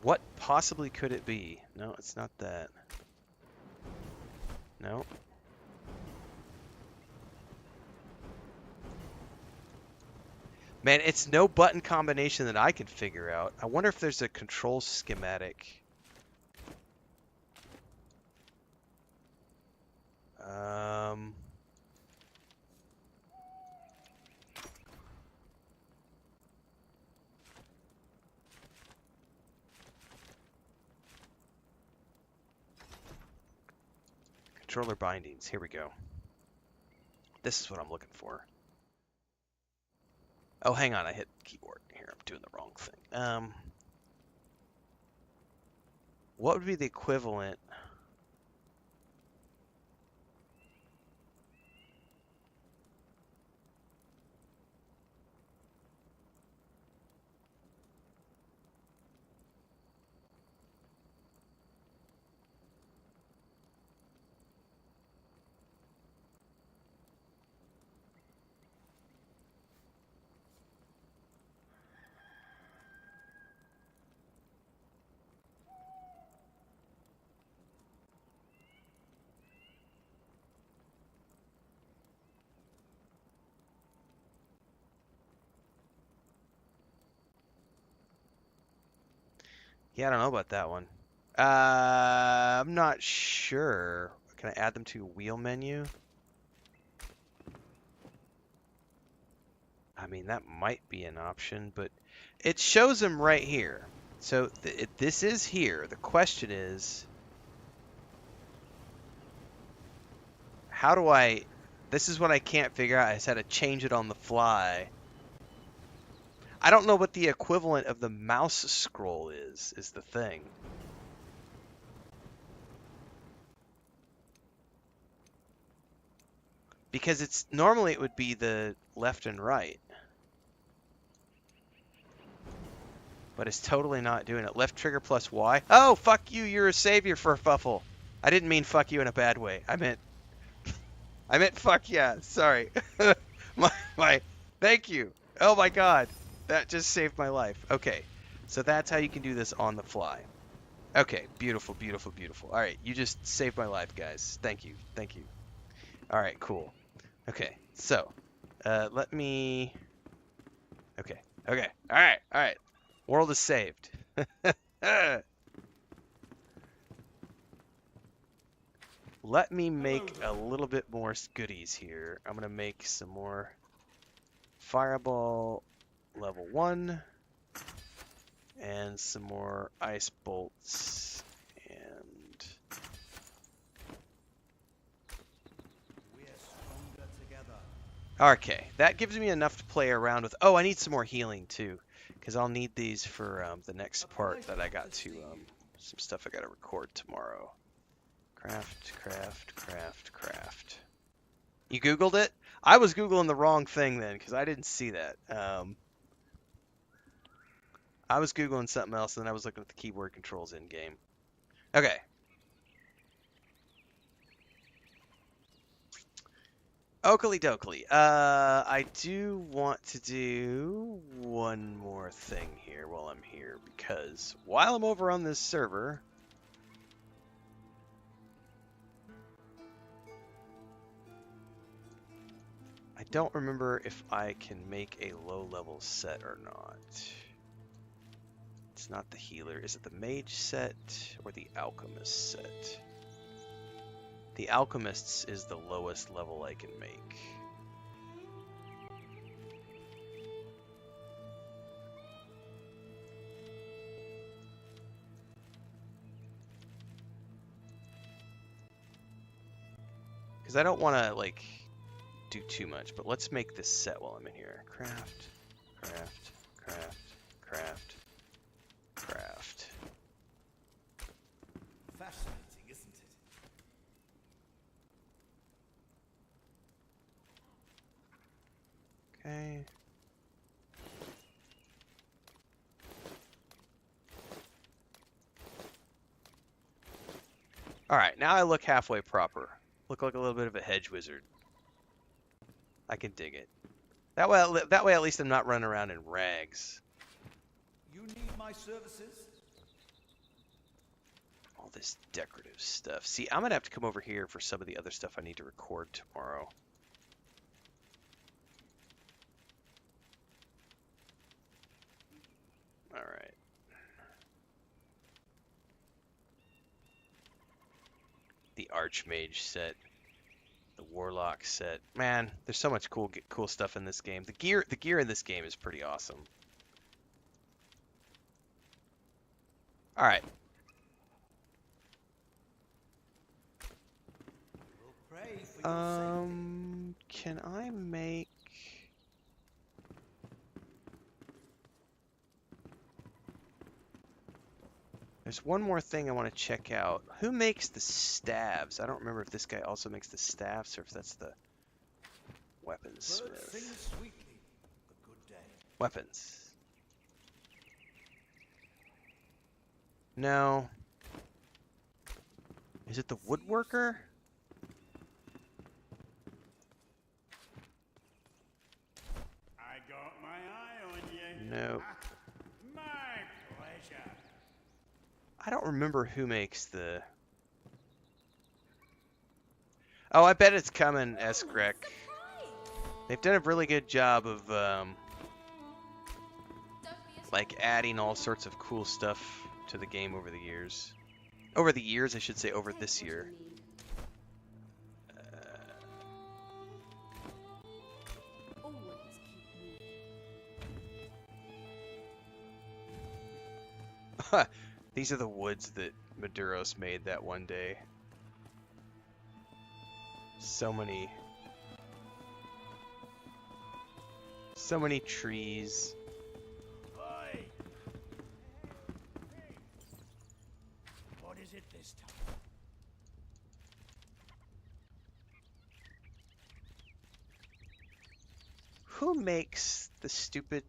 What possibly could it be? No, it's not that. No. Man, it's no button combination that I can figure out. I wonder if there's a control schematic. Controller bindings. Here we go. This is what I'm looking for. Oh, hang on. I hit keyboard. Here, I'm doing the wrong thing. What would be the equivalent? Yeah, I don't know about that one. I'm not sure. Can I add them to a wheel menu? I mean, that might be an option, but it shows them right here. So this is here. The question is, how do I... This is what I can't figure out. I just had to change it on the fly. I don't know what the equivalent of the mouse scroll is the thing. Because it's normally it would be the left and right. But it's totally not doing it. Left trigger plus Y. Oh, fuck you, you're a savior for a fuffle. I didn't mean fuck you in a bad way. I meant fuck yeah, sorry. Thank you. Oh my god. That just saved my life. Okay, so that's how you can do this on the fly. Okay, beautiful, beautiful, beautiful. All right, you just saved my life, guys. Thank you, thank you. All right, cool. Okay, so let me. Okay, all right. World is saved. Let me make a little bit more goodies here. I'm gonna make some more fireball level 1 and some more ice bolts and We're stronger together. okay, that gives me enough to play around with. Oh, I need some more healing too, because I'll need these for the next part that I got to some stuff I got to record tomorrow. Craft, craft, craft, craft. You Googled it? I was Googling the wrong thing then, because I didn't see that. I was Googling something else, and then I was looking at the keyboard controls in-game. Okay. Oakley dokley. I do want to do one more thing here while I'm here, because while I'm over on this server, I don't remember if I can make a low-level set or not. It's not the healer. Is it the mage set or the alchemist set? The alchemist's is the lowest level I can make. Because I don't want to, like, do too much, but let's make this set while I'm in here. Craft, craft, craft, craft, craft. Fascinating, isn't it? Okay. Alright, now I look halfway proper. Look like a little bit of a hedge wizard. I can dig it. That way at least I'm not running around in rags. You need my services? All this decorative stuff. See, I'm gonna have to come over here for some of the other stuff I need to record tomorrow. Alright. The Archmage set. The Warlock set. Man, there's so much cool stuff in this game. The gear in this game is pretty awesome. Alright. We'll pray for your safety. Can I make... There's one more thing I want to check out. Who makes the staves? I don't remember if this guy also makes the staffs or if that's the Birds sing weaponsmith. sweetly. A good day. Weapons. No. Is it the woodworker? I got my eye on you. No. My pleasure. I don't remember who makes the... Oh, I bet it's coming, Eskrek. They've done a really good job of, like, adding all sorts of cool stuff to the game over the years. Over the years, I should say, over this year. These are the woods that Maduros made that one day. So many trees. Oi. What is it this time? Who makes the stupid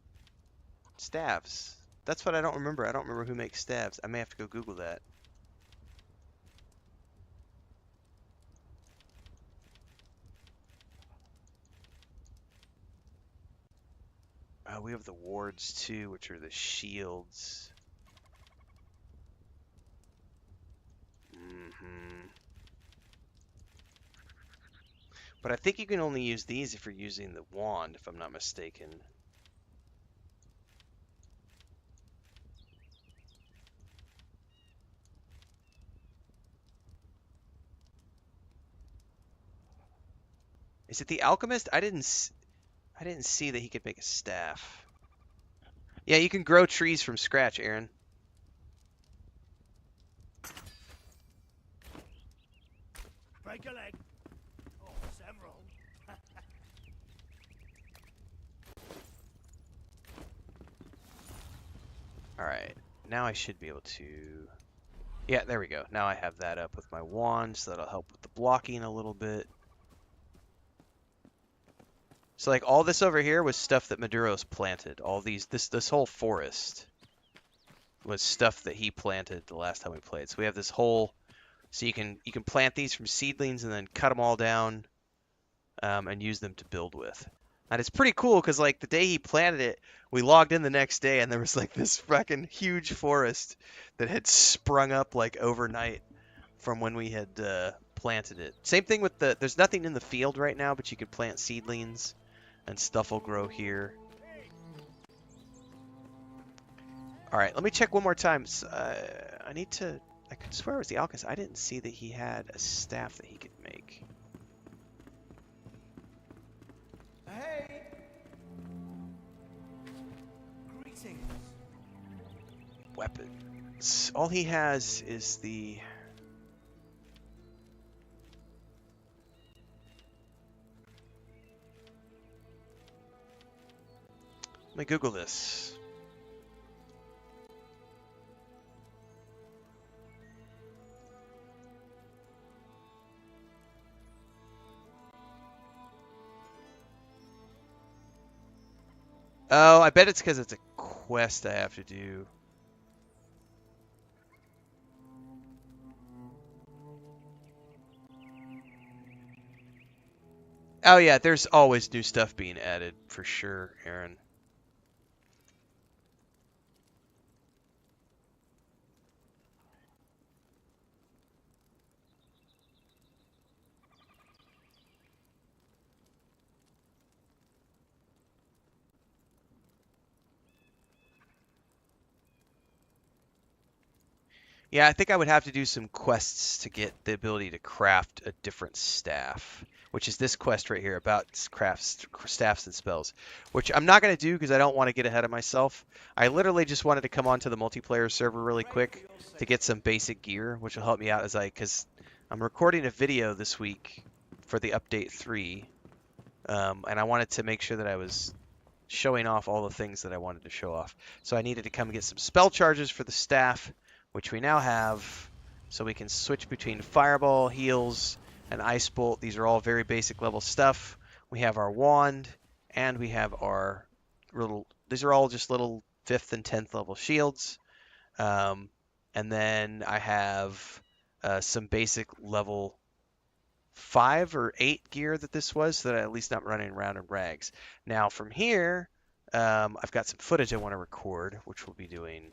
staves? That's what I don't remember. I don't remember who makes staves. I may have to go Google that. We have the wards too, which are the shields. But I think you can only use these if you're using the wand, if I'm not mistaken. Is it the alchemist? I didn't see that he could make a staff. Yeah, you can grow trees from scratch, Aaron. Break a leg. Oh, several. Alright, now I should be able to... Yeah, there we go. Now I have that up with my wand, so that'll help with the blocking a little bit. So like all this over here was stuff that Maduro's planted. All this whole forest was stuff that he planted the last time we played. So we have this whole, so you can plant these from seedlings and then cut them all down and use them to build with. And it's pretty cool because like the day he planted it, we logged in the next day and there was like this fucking huge forest that had sprung up like overnight from when we had planted it. Same thing with there's nothing in the field right now, but you can plant seedlings and stuff will grow here. All right, let me check one more time. I could swear it was the alchemist. I didn't see that he had a staff that he could make. Hey! Greetings. Weapons. All he has is the... Let me Google this. Oh, I bet it's because it's a quest I have to do. Oh yeah, there's always new stuff being added for sure, Aaron. Yeah, I think I would have to do some quests to get the ability to craft a different staff, which is this quest right here about staffs and spells, which I'm not going to do because I don't want to get ahead of myself. I literally just wanted to come onto the multiplayer server really quick to get some basic gear, which will help me out because I'm recording a video this week for the update 3, and I wanted to make sure that I was showing off all the things that I wanted to show off. So I needed to come get some spell charges for the staff, which we now have, so we can switch between Fireball, Heals, and Ice Bolt. These are all very basic level stuff. We have our wand, and we have our these are all just little 5th and 10th level shields. And then I have some basic level 5 or 8 gear that this was, so that I'm at least not running around in rags. Now from here, I've got some footage I want to record, which we'll be doing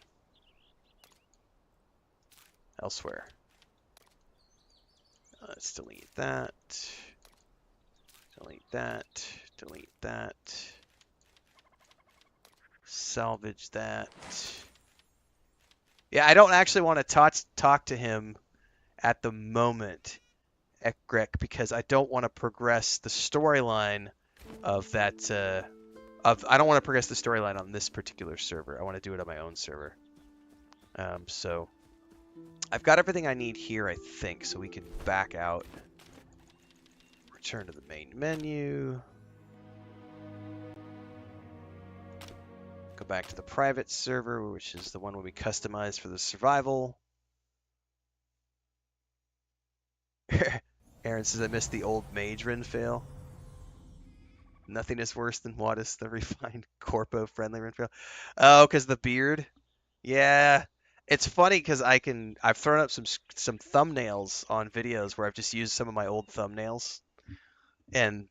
elsewhere. Let's delete that. Delete that. Delete that. Salvage that. Yeah, I don't actually want to talk to him at the moment, Ekrek, because I don't want to progress the storyline of that. I don't want to progress the storyline on this particular server. I want to do it on my own server. So I've got everything I need here, I think, so we can back out. Return to the main menu. Go back to the private server, which is the one we customized for the survival. Aaron says, I missed the old Mage Renfail. Nothing is worse than what is the refined corpo-friendly Renfail. Oh, because the beard? Yeah. It's funny because I've thrown up some thumbnails on videos where I've just used some of my old thumbnails. And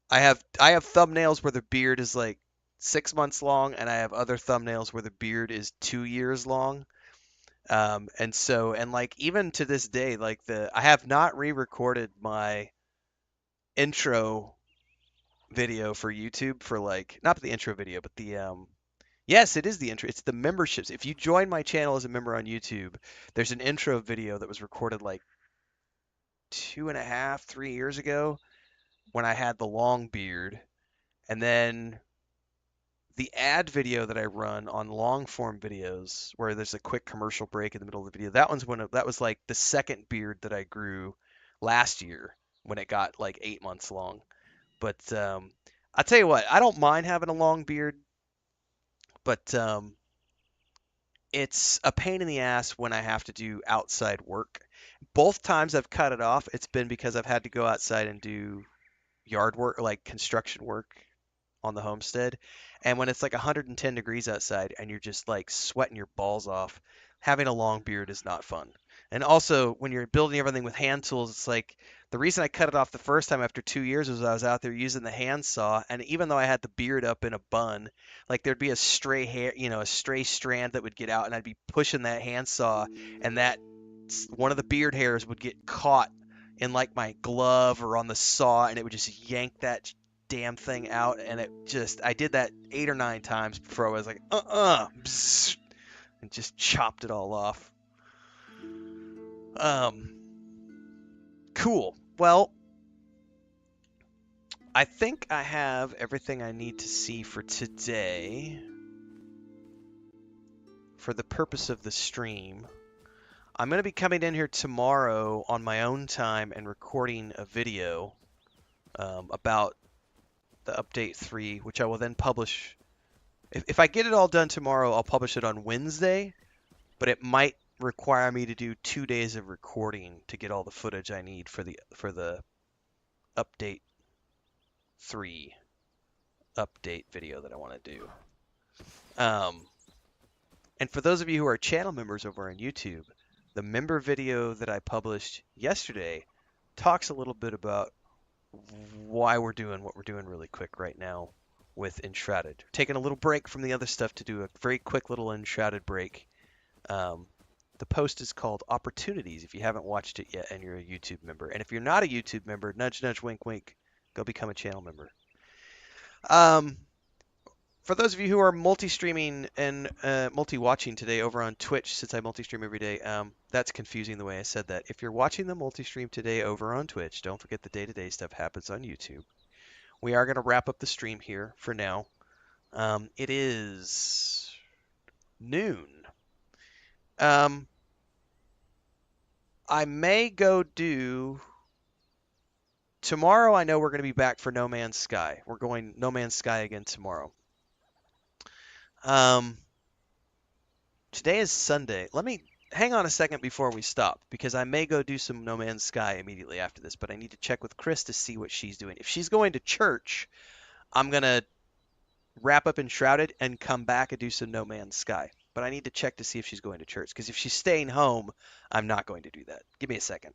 I have thumbnails where the beard is like 6 months long, and I have other thumbnails where the beard is 2 years long. And like even to this day, like I have not re-recorded my intro video for YouTube for like not the intro video, but the yes, it is the intro. It's the memberships. If you join my channel as a member on YouTube, there's an intro video that was recorded like 2.5, 3 years ago when I had the long beard. And then the ad video that I run on long form videos where there's a quick commercial break in the middle of the video, that was like the second beard that I grew last year when it got like 8 months long. But I'll tell you what, I don't mind having a long beard, but it's a pain in the ass when I have to do outside work. Both times I've cut it off, it's been because I've had to go outside and do yard work, like construction work on the homestead. And when it's like 110 degrees outside and you're just like sweating your balls off, having a long beard is not fun. And also, when you're building everything with hand tools, it's like the reason I cut it off the first time after 2 years was I was out there using the handsaw. And even though I had the beard up in a bun, like there'd be a stray hair, a stray strand that would get out, and I'd be pushing that handsaw, and that one of the beard hairs would get caught in like my glove or on the saw, and it would just yank that damn thing out. And I did that 8 or 9 times before I was like, bzz, and just chopped it all off. Cool. Well, I think I have everything I need to see for today for the purpose of the stream. I'm going to be coming in here tomorrow on my own time and recording a video about the update 3, which I will then publish. If I get it all done tomorrow, I'll publish it on Wednesday, but it might require me to do 2 days of recording to get all the footage I need for the update 3 update video that I want to do. And for those of you who are channel members over on YouTube, the member video that I published yesterday talks a little bit about why we're doing what we're doing really quick right now with Enshrouded. Taking a little break from the other stuff to do a very quick little Enshrouded break. The post is called Opportunities if you haven't watched it yet and you're a YouTube member. And if you're not a YouTube member, nudge, nudge, wink, wink, go become a channel member. For those of you who are multi-streaming and multi-watching today over on Twitch, since I multi-stream every day, that's confusing the way I said that. If you're watching the multi-stream today over on Twitch, don't forget the day-to-day stuff happens on YouTube. We are going to wrap up the stream here for now. It is noon. I may go do... Tomorrow I know we're going to be back for No Man's Sky. We're going No Man's Sky again tomorrow. Today is Sunday. Let me hang on a second before we stop, because I may go do some No Man's Sky immediately after this, but I need to check with Chris to see what she's doing. If she's going to church, I'm going to wrap up Enshrouded and come back and do some No Man's Sky. But I need to check to see if she's going to church, because if she's staying home, I'm not going to do that. Give me a second.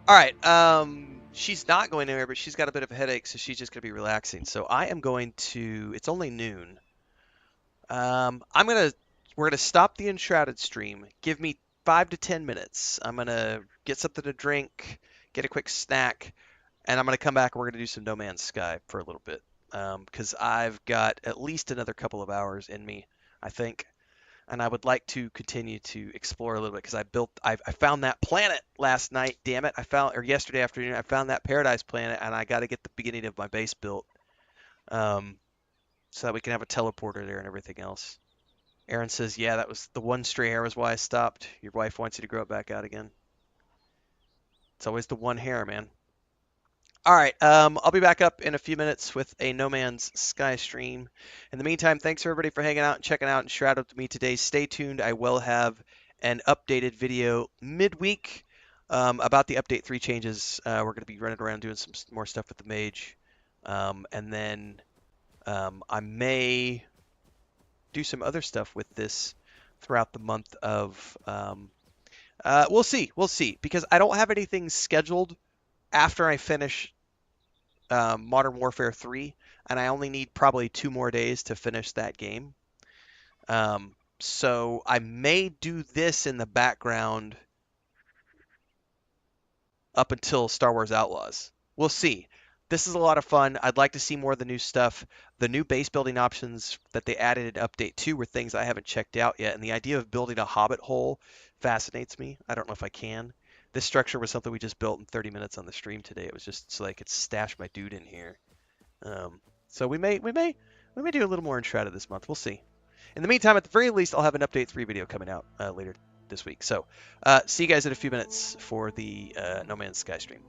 All right. She's not going anywhere, but she's got a bit of a headache, so she's just going to be relaxing. So I am going to. It's only noon. We're gonna stop the Enshrouded stream. Give me 5 to 10 minutes. I'm gonna get something to drink, get a quick snack, and I'm gonna come back and we're gonna do some No Man's Sky for a little bit. Because I've got at least another couple of hours in me, I think. And I would like to continue to explore a little bit, because I found that planet last night. Damn it! Or yesterday afternoon, I found that Paradise planet, and I got to get the beginning of my base built, so that we can have a teleporter there and everything else. Aaron says, "Yeah, that was the one stray hair was why I stopped. Your wife wants you to grow it back out again. It's always the one hair, man." All right, I'll be back up in a few minutes with a No Man's Sky stream. In the meantime, thanks everybody for hanging out and checking out Enshrouded with me today. Stay tuned. I will have an updated video midweek about the Update 3 changes. We're going to be running around doing some more stuff with the Mage. And then I may do some other stuff with this throughout the month of. We'll see, because I don't have anything scheduled after I finish Modern Warfare 3, and I only need probably 2 more days to finish that game. So I may do this in the background up until Star Wars Outlaws. We'll see. This is a lot of fun. I'd like to see more of the new stuff. The new base building options that they added in Update 2 were things I haven't checked out yet, and the idea of building a hobbit hole fascinates me. I don't know if I can. This structure was something we just built in 30 minutes on the stream today. It was just so I could stash my dude in here. So we may do a little more Enshrouded this month. We'll see. In the meantime, at the very least, I'll have an Update 3 video coming out later this week. So see you guys in a few minutes for the No Man's Sky stream.